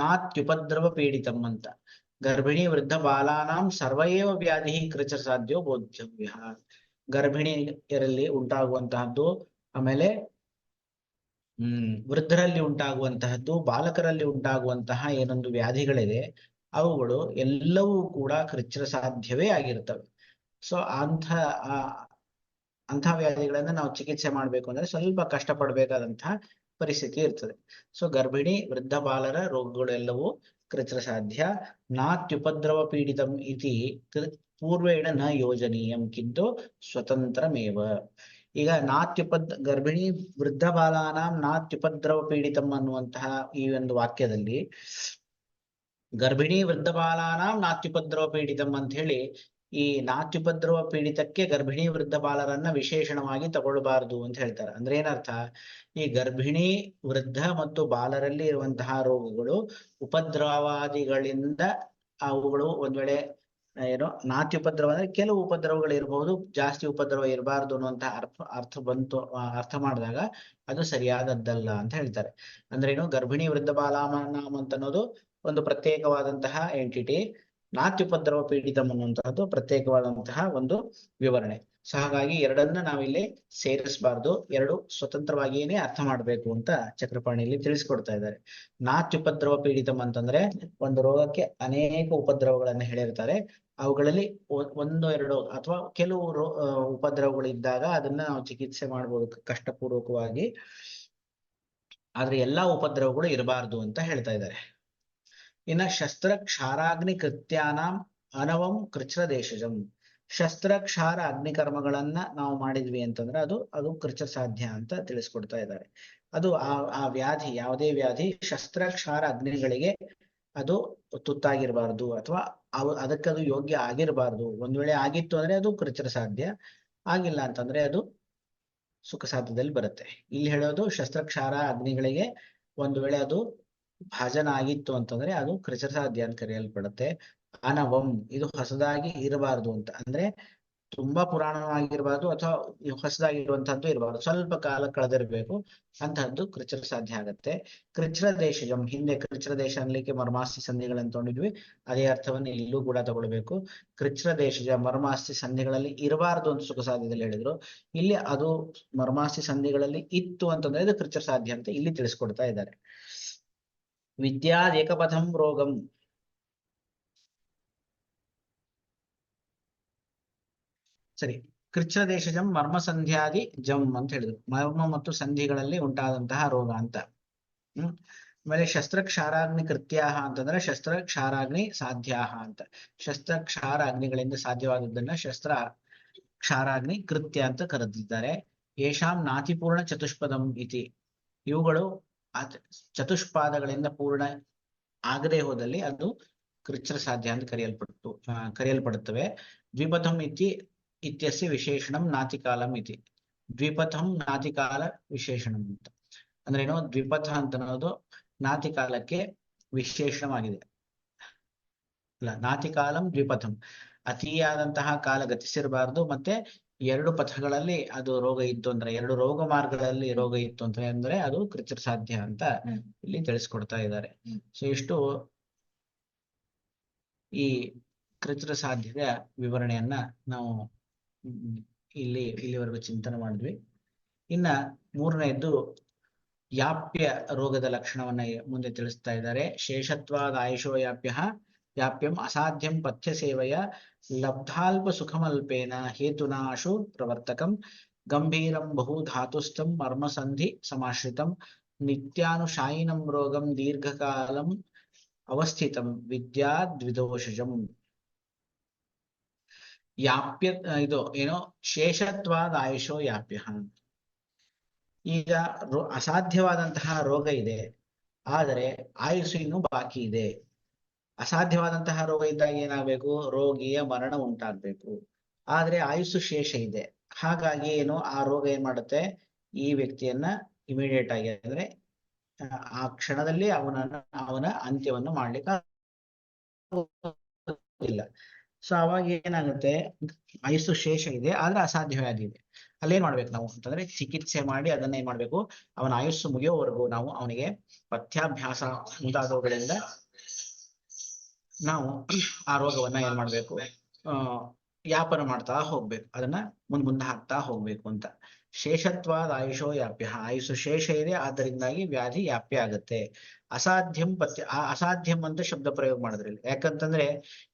ನಾತ್ಯುಪದ್ರವ ಪೀಡಿತಂ ಅಂತ, ಗರ್ಭಿಣಿ ವೃದ್ಧ ಬಾಲಾನಾಂ ಸರ್ವಯೇವ ವ್ಯಾಧಿ ಕೃಚ್ರ ಸಾಧ್ಯ ಬೋಧ್ಯವ್ಯ, ಗರ್ಭಿಣಿಯರಲ್ಲಿ ಉಂಟಾಗುವಂತಹದ್ದು, ಆಮೇಲೆ ವೃದ್ಧರಲ್ಲಿ ಉಂಟಾಗುವಂತಹದ್ದು, ಬಾಲಕರಲ್ಲಿ ಉಂಟಾಗುವಂತಹ ಏನೊಂದು ವ್ಯಾಧಿಗಳಿದೆ ಅವುಗಳು ಎಲ್ಲವೂ ಕೂಡ ಕೃಚ್ಛ್ರ ಸಾಧ್ಯವೇ ಆಗಿರ್ತವೆ. ಸೊ ಅಂಥ ವ್ಯಾಧಿಗಳನ್ನ ನಾವು ಚಿಕಿತ್ಸೆ ಮಾಡಬೇಕು ಅಂದ್ರೆ ಸ್ವಲ್ಪ ಕಷ್ಟಪಡಬೇಕಾದಂತಹ ಪರಿಸ್ಥಿತಿ ಇರ್ತದೆ. ಸೊ ಗರ್ಭಿಣಿ ವೃದ್ಧ ಬಾಲರ ರೋಗಗಳೆಲ್ಲವೂ ಕೃಚ್ಛ್ರ ಸಾಧ್ಯ. ನಾತ್ಯುಪದ್ರವ ಪೀಡಿತಂ ಇತಿ ಪೂರ್ವೇಣ ನ ಯೋಜನೀಯಂ ಕಿಂತು ಸ್ವತಂತ್ರಮೇವ. ಈಗ ಗರ್ಭಿಣಿ ವೃದ್ಧ ಬಾಲಾನಾಂ ನಾತ್ಯುಪದ್ರವ ಪೀಡಿತಂ ಅನ್ನುವಂತಹ ಈ ಒಂದು ವಾಕ್ಯದಲ್ಲಿ ಗರ್ಭಿಣಿ ವೃದ್ಧ ಬಾಲಾನಾಂ ನಾತ್ಯುಪದ್ರವ ಪೀಡಿತಂ ಅಂತ ಹೇಳಿ, ಈ ನಾತ್ಯುಪದ್ರವ ಪೀಡಿತಕ್ಕೆ ಗರ್ಭಿಣಿ ವೃದ್ಧ ಬಾಲರನ್ನ ವಿಶೇಷಣವಾಗಿ ತಗೊಳ್ಬಾರ್ದು ಅಂತ ಹೇಳ್ತಾರೆ. ಅಂದ್ರೆ ಏನರ್ಥ, ಈ ಗರ್ಭಿಣಿ ವೃದ್ಧ ಮತ್ತು ಬಾಲರಲ್ಲಿ ಇರುವಂತಹ ರೋಗಗಳು ಉಪದ್ರವಾದಿಗಳಿಂದ ಅವುಗಳು ಒಂದ್ ವೇಳೆ ಏನೋ ನಾತ್ಯುಪದ್ರವ ಅಂದ್ರೆ ಕೆಲವು ಉಪದ್ರವಗಳು ಇರಬಹುದು, ಜಾಸ್ತಿ ಉಪದ್ರವ ಇರಬಾರ್ದು ಅನ್ನುವಂತಹ ಅರ್ಥ ಮಾಡಿದಾಗ ಅದು ಸರಿಯಾದದ್ದಲ್ಲ ಅಂತ ಹೇಳ್ತಾರೆ. ಅಂದ್ರೆ ಏನು, ಗರ್ಭಿಣಿ ವೃದ್ಧ ಬಾಲಾನಾಂ ಅಂತ ಅನ್ನೋದು ಒಂದು ಪ್ರತ್ಯೇಕವಾದಂತಹ ಎಂಟಿಟಿ, ನಾತ್ಯುಪದ್ರವ ಪೀಡಿತಂ ಅನ್ನುವಂತಹದ್ದು ಪ್ರತ್ಯೇಕವಾದಂತಹ ಒಂದು ವಿವರಣೆ. ಸೊ ಹಾಗಾಗಿ ಎರಡನ್ನ ನಾವಿಲ್ಲಿ ಸೇರಿಸಬಾರ್ದು, ಎರಡು ಸ್ವತಂತ್ರವಾಗಿಯೇ ಅರ್ಥ ಮಾಡಬೇಕು ಅಂತ ಚಕ್ರಪಾಣಿಯಲ್ಲಿ ತಿಳಿಸ್ಕೊಡ್ತಾ ಇದ್ದಾರೆ. ನಾತ್ಯುಪದ್ರವ ಪೀಡಿತಂ ಅಂತಂದ್ರೆ ಒಂದು ರೋಗಕ್ಕೆ ಅನೇಕ ಉಪದ್ರವಗಳನ್ನ ಹೇಳಿರ್ತಾರೆ, ಅವುಗಳಲ್ಲಿ ಒಂದು ಎರಡು ಅಥವಾ ಕೆಲವು ಉಪದ್ರವಗಳು ಇದ್ದಾಗ ಅದನ್ನ ನಾವು ಚಿಕಿತ್ಸೆ ಮಾಡಬಹುದು ಕಷ್ಟಪೂರ್ವಕವಾಗಿ, ಆದ್ರೆ ಎಲ್ಲಾ ಉಪದ್ರವಗಳು ಇರಬಾರ್ದು ಅಂತ ಹೇಳ್ತಾ ಇದ್ದಾರೆ. ಇನ್ನ ಶಸ್ತ್ರ ಕ್ಷಾರಾಗ್ನಿ ಕೃತ್ಯಾನಾಂ ಅನವಂ ಕೃಚ್ಛ್ರ ದೇಶಜಂ. ಶಸ್ತ್ರ ಕ್ಷಾರ ಅಗ್ನಿಕರ್ಮಗಳನ್ನ ನಾವು ಮಾಡಿದ್ವಿ ಅಂತಂದ್ರೆ ಅದು ಕೃಚ್ಛ್ರ ಸಾಧ್ಯ ಅಂತ ತಿಳಿಸ್ಕೊಡ್ತಾ ಇದ್ದಾರೆ. ಅದು ಆ ವ್ಯಾಧಿ, ಯಾವುದೇ ವ್ಯಾಧಿ ಶಸ್ತ್ರ ಕ್ಷಾರ ಅಗ್ನಿಗಳಿಗೆ ಅದು ತುತ್ತಾಗಿರ್ಬಾರ್ದು ಅಥವಾ ಅದಕ್ಕದು ಯೋಗ್ಯ ಆಗಿರಬಾರ್ದು. ಒಂದ್ ವೇಳೆ ಆಗಿತ್ತು ಅಂದ್ರೆ ಅದು ಕೃಚ್ಛ್ರ ಸಾಧ್ಯ, ಆಗಿಲ್ಲ ಅಂತಂದ್ರೆ ಅದು ಸುಖ ಸಾಧ್ಯದಲ್ಲಿ ಬರುತ್ತೆ. ಇಲ್ಲಿ ಹೇಳೋದು ಶಸ್ತ್ರಕ್ಷಾರ ಅಗ್ನಿಗಳಿಗೆ ಒಂದು ವೇಳೆ ಅದು ಭಾಜನ ಆಗಿತ್ತು ಅಂತಂದ್ರೆ ಅದು ಕೃಚ್ಛ್ರ ಸಾಧ್ಯ ಅಂತ ಕರೆಯಲ್ಪಡುತ್ತೆ. ಅನವಂ, ಇದು ಹೊಸದಾಗಿ ಇರಬಾರ್ದು ಅಂತ, ಅಂದ್ರೆ ತುಂಬಾ ಪುರಾಣವಾಗಿರ್ಬಾರ್ದು ಅಥವಾ ಹೊಸದಾಗಿರುವಂತಹದ್ದು ಇರಬಾರ್ದು, ಸ್ವಲ್ಪ ಕಾಲ ಕಳೆದಿರ್ಬೇಕು, ಅಂತಹದ್ದು ಕೃಚ್ಛ್ರ ಸಾಧ್ಯ ಆಗತ್ತೆ. ಕೃಚ್ಛ್ರ ದೇಶಜಂ, ಹಿಂದೆ ಕೃಚ್ಛ್ರ ದೇಶ ಅನ್ಲಿಕ್ಕೆ ಮರ್ಮಾಸ್ತಿ ಸಂಧಿಗಳನ್ನು ತಗೊಂಡಿದ್ವಿ, ಅದೇ ಅರ್ಥವನ್ನು ಇಲ್ಲೂ ಕೂಡ ತಗೊಳ್ಬೇಕು. ಕೃಚ್ಛ್ರ ದೇಶಜ ಮರ್ಮಾಸ್ತಿ ಸಂಧಿಗಳಲ್ಲಿ ಇರಬಾರ್ದು ಅಂತ ಸುಖ ಸಾಧ್ಯದಲ್ಲಿ ಹೇಳಿದ್ರು, ಇಲ್ಲಿ ಅದು ಮರ್ಮಾಸ್ತಿ ಸಂಧಿಗಳಲ್ಲಿ ಇತ್ತು ಅಂತಂದ್ರೆ ಇದು ಕೃಚ್ಛ್ರ ಸಾಧ್ಯ ಅಂತ ಇಲ್ಲಿ ತಿಳಿಸ್ಕೊಡ್ತಾ ಇದ್ದಾರೆ. ವಿದ್ಯಾದೇಕಪಥಂ ರೋಗಂ, ಸರಿ, ಕೃಚ್ಛ್ರ ದೇಶಜಂ ಮರ್ಮ ಸಂಧ್ಯಾದಿ ಜಂ ಅಂತ ಹೇಳಿದ್ರು, ಮರ್ಮ ಮತ್ತು ಸಂಧಿಗಳಲ್ಲಿ ಉಂಟಾದಂತಹ ರೋಗ ಅಂತ. ಆಮೇಲೆ ಶಸ್ತ್ರ ಕ್ಷಾರಾಗ್ನಿ ಕೃತ್ಯಾಹ ಅಂತಂದ್ರೆ ಶಸ್ತ್ರ ಕ್ಷಾರಾಗ್ನಿ ಸಾಧ್ಯಾಹ ಅಂತ. ಶಸ್ತ್ರ ಕ್ಷಾರ ಅಗ್ನಿಗಳಿಂದ ಸಾಧ್ಯವಾದದ್ದನ್ನ ಶಸ್ತ್ರ ಕ್ಷಾರಾಗ್ನಿ ಕೃತ್ಯ ಅಂತ ಕರೆದಿದ್ದಾರೆ. ಯೇಷಾಂ ನಾತಿಪೂರ್ಣ ಚತುಷ್ಪದಂ ಇತಿ, ಇವುಗಳು ಚತುಷ್ಪಾದಗಳಿಂದ ಪೂರ್ಣ ಆಗದೆ ಹೋದಲ್ಲಿ ಅದು ಕೃಚ್ಛ್ರ ಸಾಧ್ಯ ಅಂತ ಕರೆಯಲ್ಪಡುತ್ತವೆ. ದ್ವಿಪಥಂ ಇತ್ಯಸ್ಯ ವಿಶೇಷಣಂ ನಾತಿಕಾಲಂ ಇತಿ. ದ್ವಿಪಥಂ ನಾತಿಕಾಲ ವಿಶೇಷಣಂ ಅಂತ ಅಂದ್ರೆ ಏನೋ, ದ್ವಿಪಥ ಅಂತ ಅನ್ನೋದು ನಾತಿಕಾಲಕ್ಕೆ ವಿಶೇಷಣವಾಗಿದೆ. ಅಲ್ಲ, ನಾತಿಕಾಲಂ ದ್ವಿಪಥಂ, ಅತಿಯಾದಂತಹ ಕಾಲ ಗತಿಸಿರಬಾರ್ದು, ಮತ್ತೆ ಎರಡು ಪಥಗಳಲ್ಲಿ ಅದು ರೋಗ ಇತ್ತು ಅಂದ್ರೆ, ಎರಡು ರೋಗ ಮಾರ್ಗಗಳಲ್ಲಿ ರೋಗ ಇತ್ತು ಅಂತ ಅಂದ್ರೆ ಅದು ಕೃಚ್ಛ್ರ ಸಾಧ್ಯ ಅಂತ ಇಲ್ಲಿ ತಿಳಿಸ್ಕೊಡ್ತಾ ಇದ್ದಾರೆ. ಸೊ ಇಷ್ಟು ಈ ಕೃಚ್ಛ್ರ ಸಾಧ್ಯದ ವಿವರಣೆಯನ್ನ ನಾವು ಇಲ್ಲಿವರೆಗೂ ಚಿಂತನೆ ಮಾಡಿದ್ವಿ. ಇನ್ನ ಮೂರನೆಯದ್ದು ಯಾಪ್ಯ ರೋಗದ ಲಕ್ಷಣವನ್ನ ಮುಂದೆ ತಿಳಿಸ್ತಾ ಇದ್ದಾರೆ. ಶೇಷತ್ವಾದ ಆಯುಷೋ ಯಾಪ್ಯಂ ಅಸಾಧ್ಯಂ ಪಥ್ಯ ಸೇವೆಯ ಲಬ್ಧಾಲ್ಪ ಸುಖಮಲ್ಪೇನ ಹೇತುನಾಶು ಪ್ರವರ್ತಕಂ ಗಂಭೀರಂ ಬಹು ಧಾತುಸ್ಥಂ ಮರ್ಮಸಂಧಿ ಸಮಾಶ್ರಿತಂ ನಿತ್ಯಾನುಶಾಯಿನಂ ರೋಗಂ ದೀರ್ಘಕಾಲಂ ಅವಸ್ಥಿತಂ ವಿದ್ಯಾದ್ವಿದೋಷಜಂ. ಯಾಪ್ಯ, ಇದು ಏನೋ ಶೇಷತ್ವಾದ ಆಯುಷೋ ಯಾಪ್ಯ. ಈಗ ಅಸಾಧ್ಯವಾದಂತಹ ರೋಗ ಇದೆ, ಆದರೆ ಆಯುಷು ಇನ್ನೂ ಬಾಕಿ ಇದೆ. ಅಸಾಧ್ಯವಾದಂತಹ ರೋಗ ಇದ್ದಾಗ ಏನಾಗಬೇಕು, ರೋಗಿಯ ಮರಣ ಉಂಟಾಗ್ಬೇಕು, ಆದ್ರೆ ಆಯುಸ್ಸು ಶೇಷ ಇದೆ. ಹಾಗಾಗಿ ಏನು, ಆ ರೋಗ ಏನ್ ಮಾಡುತ್ತೆ, ಈ ವ್ಯಕ್ತಿಯನ್ನ ಇಮಿಡಿಯೇಟ್ ಆಗಿ ಅಂದ್ರೆ ಆ ಕ್ಷಣದಲ್ಲಿ ಅವನ ಅಂತ್ಯವನ್ನು ಮಾಡ್ಲಿಕ್ಕೆ ಇಲ್ಲ. ಸೊ ಅವಾಗ ಏನಾಗುತ್ತೆ, ಆಯುಸ್ಸು ಶೇಷ ಇದೆ ಆದ್ರೆ ಅಸಾಧ್ಯವೇ ಆಗಿದೆ. ಅಲ್ಲೇನ್ ಮಾಡ್ಬೇಕು ನಾವು ಅಂತಂದ್ರೆ ಚಿಕಿತ್ಸೆ ಮಾಡಿ ಅದನ್ನ ಏನ್ ಮಾಡ್ಬೇಕು, ಅವನ ಆಯುಸ್ಸು ಮುಗಿಯೋವರೆಗೂ ನಾವು ಅವನಿಗೆ ಪಥ್ಯಾಭ್ಯಾಸ ಮುಂತಾದವುಗಳಿಂದ ನಾವು ಆ ರೋಗವನ್ನ ಏನ್ ಮಾಡ್ಬೇಕು, ಯಾಪನ ಮಾಡ್ತಾ ಹೋಗ್ಬೇಕು, ಅದನ್ನ ಮುಂದೆ ಹಾಕ್ತಾ ಹೋಗ್ಬೇಕು ಅಂತ. ಶೇಷತ್ವಾದ ಆಯುಷೋ ಯಾಪ್ಯ, ಆಯುಷು ಶೇಷ ಇದೆ, ಆದ್ದರಿಂದಾಗಿ ವ್ಯಾಧಿ ವ್ಯಾಪ್ಯ ಆಗುತ್ತೆ. ಅಸಾಧ್ಯಂ ಅಸಾಧ್ಯಂ ಅಂತ ಶಬ್ದ ಪ್ರಯೋಗ ಮಾಡಿದ್ರಿ. ಯಾಕಂತಂದ್ರೆ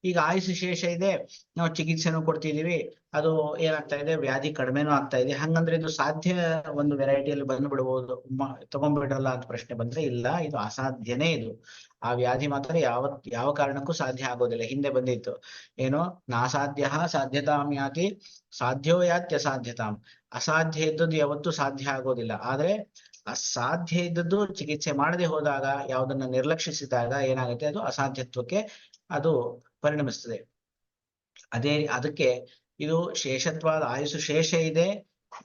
ಈಗ ಆಯುಷು ಶೇಷ ಇದೆ, ನಾವು ಚಿಕಿತ್ಸೆನೂ ಕೊಡ್ತಿದೀವಿ, ಅದು ಏನಾಗ್ತಾ ಇದೆ, ವ್ಯಾಧಿ ಕಡಿಮೆನೂ ಆಗ್ತಾ ಇದೆ, ಹಂಗಂದ್ರೆ ಇದು ಸಾಧ್ಯ ಒಂದು ವೆರೈಟಿಯಲ್ಲಿ ಬಂದು ಬಿಡ್ಬೋದು, ತಗೊಂಡ್ಬಿಡಲ್ಲ ಅಂತ ಪ್ರಶ್ನೆ ಬಂದ್ರೆ ಇಲ್ಲ, ಇದು ಅಸಾಧ್ಯನೇ. ಇದು ಆ ವ್ಯಾಧಿ ಮಾತ್ರ ಯಾವ ಕಾರಣಕ್ಕೂ ಸಾಧ್ಯ ಆಗೋದಿಲ್ಲ. ಹಿಂದೆ ಬಂದಿತ್ತು ಏನೋ, ನಾಸಾಧ್ಯ ಸಾಧ್ಯತಾಂ ಯಾತಿ ಸಾಧ್ಯವೋ ಯಾತ್ಯಸಾಧ್ಯತಾಂ. ಅಸಾಧ್ಯ ಇದ್ದದ್ದು ಯಾವತ್ತೂ ಸಾಧ್ಯ ಆಗೋದಿಲ್ಲ. ಆದ್ರೆ ಅಸಾಧ್ಯ ಇದ್ದದ್ದು ಚಿಕಿತ್ಸೆ ಮಾಡದೆ ಹೋದಾಗ, ಯಾವುದನ್ನ ನಿರ್ಲಕ್ಷಿಸಿದಾಗ ಏನಾಗುತ್ತೆ, ಅದು ಅಸಾಧ್ಯತ್ವಕ್ಕೆ ಅದು ಪರಿಣಮಿಸ್ತದೆ. ಅದಕ್ಕೆ ಇದು ಶೇಷತ್ವಾದ ಆಯುಷು ಶೇಷ ಇದೆ,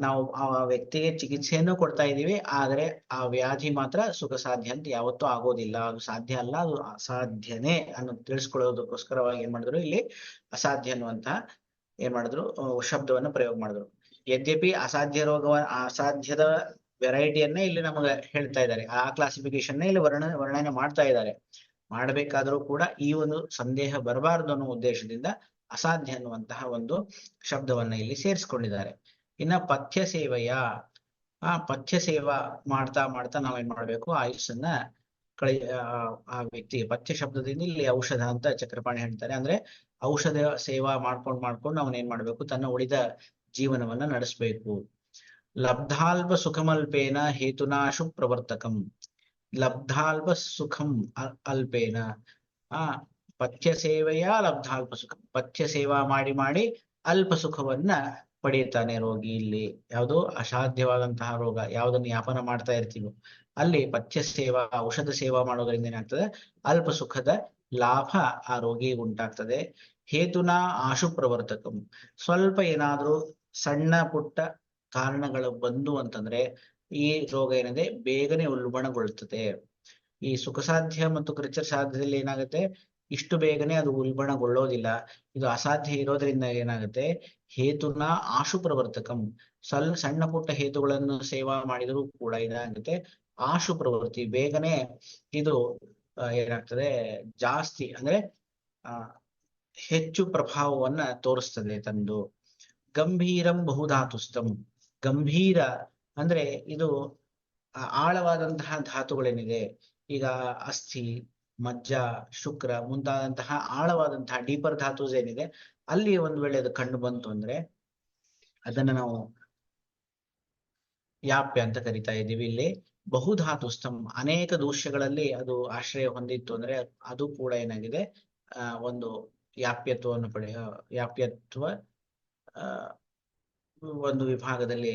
ನಾವು ಆ ವ್ಯಕ್ತಿಗೆ ಚಿಕಿತ್ಸೆಯನ್ನು ಕೊಡ್ತಾ ಇದ್ದೀವಿ, ಆದ್ರೆ ಆ ವ್ಯಾಧಿ ಮಾತ್ರ ಸುಖ ಸಾಧ್ಯ ಅಂತ ಯಾವತ್ತೂ ಆಗೋದಿಲ್ಲ. ಅದು ಸಾಧ್ಯ ಅಲ್ಲ, ಅದು ಅಸಾಧ್ಯನೇ ಅನ್ನೋದು ತಿಳಿಸ್ಕೊಳ್ಳೋದಕ್ಕೋಸ್ಕರವಾಗಿ ಏನ್ ಮಾಡಿದ್ರು, ಇಲ್ಲಿ ಅಸಾಧ್ಯ ಅನ್ನುವಂತಹ ಏನ್ ಮಾಡಿದ್ರು, ಶಬ್ದವನ್ನ ಪ್ರಯೋಗ ಮಾಡಿದ್ರು. ಯದ್ಯಪಿ ಅಸಾಧ್ಯದ ವೆರೈಟಿಯನ್ನೇ ಇಲ್ಲಿ ನಮಗೆ ಹೇಳ್ತಾ ಇದ್ದಾರೆ, ಆ ಕ್ಲಾಸಿಫಿಕೇಶನ್ ಇಲ್ಲಿ ವರ್ಣನೆ ಮಾಡ್ತಾ ಇದ್ದಾರೆ. ಮಾಡಬೇಕಾದ್ರೂ ಕೂಡ ಈ ಒಂದು ಸಂದೇಹ ಬರಬಾರದು ಅನ್ನೋ ಉದ್ದೇಶದಿಂದ ಅಸಾಧ್ಯ ಅನ್ನುವಂತಹ ಒಂದು ಶಬ್ದವನ್ನ ಇಲ್ಲಿ ಸೇರಿಸ್ಕೊಂಡಿದ್ದಾರೆ. ಇನ್ನ ಪಥ್ಯ ಸೇವೆಯ, ಪಥ್ಯ ಸೇವಾ ಮಾಡ್ತಾ ಮಾಡ್ತಾ ನಾವೇನ್ ಮಾಡ್ಬೇಕು, ಆಯುಷನ್ನ ಆ ವ್ಯಕ್ತಿಗೆ ಪಥ್ಯ ಶಬ್ದದಿಂದ ಇಲ್ಲಿ ಔಷಧ ಅಂತ ಚಕ್ರಪಾಣಿ ಹೇಳ್ತಾರೆ. ಅಂದ್ರೆ ಔಷಧ ಸೇವಾ ಮಾಡ್ಕೊಂಡು ಅವನೇನ್ ಮಾಡ್ಬೇಕು, ತನ್ನ ಉಳಿದ ಜೀವನವನ್ನ ನಡೆಸಬೇಕು. ಲಬ್ಧಾಲ್ಪ ಸುಖಮಲ್ಪೇನ ಹೇತುನಾಶು ಪ್ರವರ್ತಕಂ. ಲಬ್ಧಾಲ್ಪ ಸುಖಂ ಅಲ್ಪೇನ, ಪಥ್ಯ ಸೇವೆಯ ಲಬ್ಧಾಲ್ಪ ಸುಖಂ, ಪಥ್ಯ ಸೇವಾ ಮಾಡಿ ಅಲ್ಪ ಸುಖವನ್ನ ಪಡೆಯುತ್ತಾನೆ ರೋಗಿ. ಇಲ್ಲಿ ಯಾವುದು ಅಸಾಧ್ಯವಾದಂತಹ ರೋಗ, ಯಾವುದನ್ನು ಯಾಪನ ಮಾಡ್ತಾ ಇರ್ತೀವೋ ಅಲ್ಲಿ ಪಥ್ಯ ಸೇವಾ, ಔಷಧ ಸೇವಾ ಮಾಡೋದ್ರಿಂದ ಏನಾಗ್ತದೆ, ಅಲ್ಪ ಸುಖದ ಲಾಭ ಆ ರೋಗಿ ಉಂಟಾಗ್ತದೆ. ಹೇತುನ ಆಶು ಪ್ರವರ್ತಕಂ, ಸ್ವಲ್ಪ ಏನಾದ್ರೂ ಸಣ್ಣ ಪುಟ್ಟ ಕಾರಣಗಳು ಬಂದು ಅಂತಂದ್ರೆ ಈ ರೋಗ ಏನಿದೆ ಬೇಗನೆ ಉಲ್ಬಣಗೊಳ್ಳುತ್ತದೆ. ಈ ಸುಖ ಸಾಧ್ಯ ಮತ್ತು ಕೃಚ್ಛ ಸಾಧ್ಯದಲ್ಲಿ ಏನಾಗುತ್ತೆ, ಇಷ್ಟು ಬೇಗನೆ ಅದು ಉಲ್ಬಣಗೊಳ್ಳೋದಿಲ್ಲ. ಇದು ಅಸಾಧ್ಯ ಇರೋದ್ರಿಂದ ಏನಾಗುತ್ತೆ, ಹೇತುನ ಆಶು ಪ್ರವರ್ತಕಂ, ಸಣ್ಣ ಪುಟ್ಟ ಹೇತುಗಳನ್ನು ಸೇವಾ ಮಾಡಿದರೂ ಕೂಡ ಏನಾಗುತ್ತೆ, ಆಶು ಪ್ರವೃತ್ತಿ, ಬೇಗನೆ ಇದು ಏನಾಗ್ತದೆ, ಜಾಸ್ತಿ ಅಂದ್ರೆ ಹೆಚ್ಚು ಪ್ರಭಾವವನ್ನ ತೋರಿಸ್ತದೆ ತಂದು. ಗಂಭೀರಂ ಬಹುಧಾತುಸ್ಥಂ, ಗಂಭೀರ ಅಂದ್ರೆ ಇದು ಆಳವಾದಂತಹ ಧಾತುಗಳೇನಿದೆ, ಈಗ ಅಸ್ಥಿ, ಮಜ್ಜ, ಶುಕ್ರ ಮುಂತಾದಂತಹ ಆಳವಾದಂತಹ ಡೀಪರ್ ಧಾತುಸ್ ಏನಿದೆ, ಅಲ್ಲಿ ಒಂದು ವೇಳೆ ಅದು ಕಂಡು ಬಂತು ಅಂದ್ರೆ ಅದನ್ನ ನಾವು ಯಾಪ್ಯ ಅಂತ ಕರಿತಾ ಇದ್ದೀವಿ. ಇಲ್ಲಿ ಬಹುಧಾತುಸ್ಥಂ, ಅನೇಕ ದೂಷ್ಯಗಳಲ್ಲಿ ಅದು ಆಶ್ರಯ ಹೊಂದಿತ್ತು ಅಂದ್ರೆ ಅದು ಕೂಡ ಏನಾಗಿದೆ, ಒಂದು ಯಾಪ್ಯತ್ವವನ್ನು ಯಾಪ್ಯತ್ವ ಒಂದು ವಿಭಾಗದಲ್ಲಿ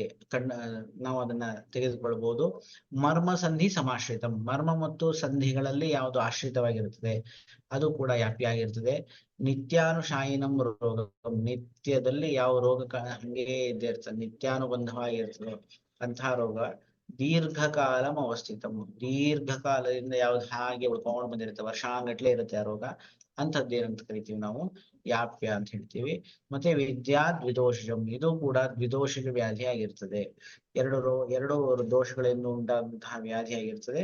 ನಾವು ಅದನ್ನ ತೆಗೆದುಕೊಳ್ಬಹುದು. ಮರ್ಮ ಸಂಧಿ ಸಮಾಶ್ರಿತ, ಮರ್ಮ ಮತ್ತು ಸಂಧಿಗಳಲ್ಲಿ ಯಾವುದು ಆಶ್ರಿತವಾಗಿರುತ್ತದೆ ಅದು ಕೂಡ ಯಾಪ್ಯ ಆಗಿರ್ತದೆ. ನಿತ್ಯಾನುಶಾಯಿನಂ ರೋಗ, ನಿತ್ಯದಲ್ಲಿ ಯಾವ ರೋಗ ಹಂಗೆ ಇದ್ದೇ ಇರ್ತದೆ, ನಿತ್ಯಾನುಬಂಧವಾಗಿರ್ತದೆ ಅಂತಹ ರೋಗ. ದೀರ್ಘಕಾಲಂ ಅವಸ್ಥಿತಂ, ದೀರ್ಘಕಾಲದಿಂದ ಯಾವ್ದು ಹಾಗೆ ಉಳ್ಕೊಂಡು ಬಂದಿರುತ್ತೆ, ವರ್ಷಾಂಗಟ್ಲೆ ಇರುತ್ತೆ ಆ ರೋಗ, ಅಂಥದ್ದೇನಂತ ಕರಿತೀವಿ ನಾವು ಯಾಪ್ಯ ಅಂತ ಹೇಳ್ತೀವಿ. ಮತ್ತೆ ವಿದ್ಯಾ ದ್ವಿದೋಷಂ, ಇದು ಕೂಡ ದ್ವಿದೋಷಿಕ ವ್ಯಾಧಿ ಆಗಿರ್ತದೆ, ಎರಡು ದೋಷಗಳಿಂದ ಉಂಟಾದಂತಹ ವ್ಯಾಧಿ ಆಗಿರ್ತದೆ.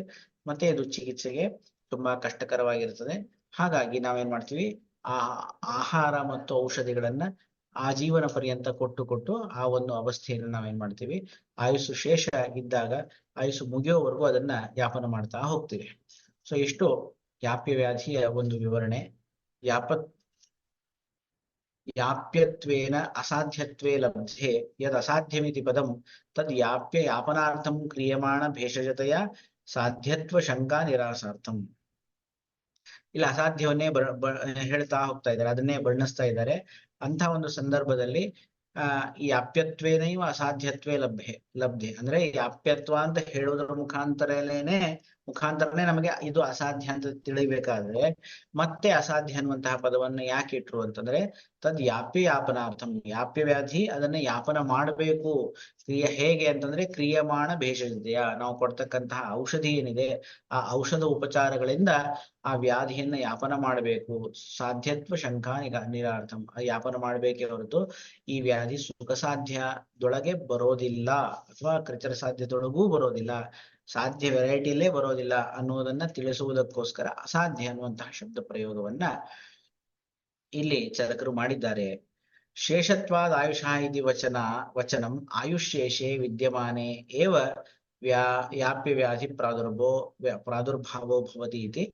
ಮತ್ತೆ ಇದು ಚಿಕಿತ್ಸೆಗೆ ತುಂಬಾ ಕಷ್ಟಕರವಾಗಿರ್ತದೆ. ಹಾಗಾಗಿ ನಾವೇನ್ ಮಾಡ್ತೀವಿ, ಆ ಆಹಾರ ಮತ್ತು ಔಷಧಿಗಳನ್ನ ಆಜೀವನ ಪರ್ಯಂತ ಕೊಟ್ಟು ಆ ಒಂದು ಅವಸ್ಥೆಯನ್ನು ನಾವೇನ್ ಮಾಡ್ತೀವಿ, ಆಯುಸ್ಸು ಶೇಷ ಇದ್ದಾಗ ಆಯುಸ್ಸು ಮುಗಿಯೋವರೆಗೂ ಅದನ್ನ ಯಾಪನ ಮಾಡ್ತಾ ಹೋಗ್ತೀವಿ. ಸೊ ಇಷ್ಟು ಯಾಪ್ಯ ವ್ಯಾಧಿಯ ಒಂದು ವಿವರಣೆ. ಯಾಪ್ಯತ್ವೇನ ಅಸಾಧ್ಯತ್ವೇ ಲಬ್ಧೆ ಯದ್ ಅಸಾಧ್ಯಮಿತಿ ಪದಂ ತದ್ ಯಾಪ್ಯ ಯಾಪನಾರ್ಥಂ ಕ್ರಿಯಮಾಣ ಭೇಷಜತೆಯ ಸಾಧ್ಯತ್ವ ಶಂಕಾ ನಿರಾಸಾರ್ಥಂ. ಇಲ್ಲಿ ಅಸಾಧ್ಯವನ್ನೇ ಹೇಳ್ತಾ ಹೋಗ್ತಾ ಇದ್ದಾರೆ, ಅದನ್ನೇ ಬಣ್ಣಿಸ್ತಾ ಇದ್ದಾರೆ. ಅಂತ ಒಂದು ಸಂದರ್ಭದಲ್ಲಿ ಈ ಯಾಪ್ಯತ್ವೇನೈವ ಅಸಾಧ್ಯತ್ವೇ ಲಬ್ಧೆ ಅಂದ್ರೆ ಯಾಪ್ಯತ್ವ ಅಂತ ಹೇಳೋದ್ರ ಮುಖಾಂತರನೇ ನಮಗೆ ಇದು ಅಸಾಧ್ಯ ಅಂತ ತಿಳಿಬೇಕಾದ್ರೆ ಮತ್ತೆ ಅಸಾಧ್ಯ ಅನ್ನುವಂತಹ ಪದವನ್ನು ಯಾಕೆ ಇಟ್ರು ಅಂತಂದ್ರೆ ತದ್ ಯಾಪ್ಯ ಯಾಪನಾರ್ಥಂ, ಯಾಪ್ಯ ವ್ಯಾಧಿ ಅದನ್ನ ಯಾಪನ ಮಾಡಬೇಕು. ಹೇಗೆ ಅಂತಂದ್ರೆ ಕ್ರಿಯಮಾಣ ಭೇಷಜತೆಯ, ನಾವು ಕೊಡ್ತಕ್ಕಂತಹ ಔಷಧಿ ಏನಿದೆ ಆ ಔಷಧ ಉಪಚಾರಗಳಿಂದ ಆ ವ್ಯಾಧಿಯನ್ನ ಯಾಪನ ಮಾಡಬೇಕು. ಸಾಧ್ಯತ್ವ ಶಂಕಾ ನಿರಾರ್ಥಂ, ಯಾಪನ ಮಾಡಬೇಕೇ ಹೊರತು ಈ ವ್ಯಾಧಿ ಸುಖ ಸಾಧ್ಯದೊಳಗೆ ಬರೋದಿಲ್ಲ ಅಥವಾ ಕೃಚರ ಸಾಧ್ಯದೊಳಗೂ ಬರೋದಿಲ್ಲ, ಸಾಧ್ಯ ವೆರೈಟಿಯಲ್ಲೇ ಬರೋದಿಲ್ಲ ಅನ್ನೋದನ್ನ ತಿಳಿಸುವುದಕ್ಕೋಸ್ಕರ ಅಸಾಧ್ಯ ಅನ್ನುವಂತಹ ಶಬ್ದ ಪ್ರಯೋಗವನ್ನ ಇಲ್ಲಿ ಚರಕರು ಮಾಡಿದ್ದಾರೆ. शेषत्वाद् आयुषः इति वचनम् आयुष्येषे विद्यमाने एव व्याप्यव्याधि प्रादुर्भावो भवति इति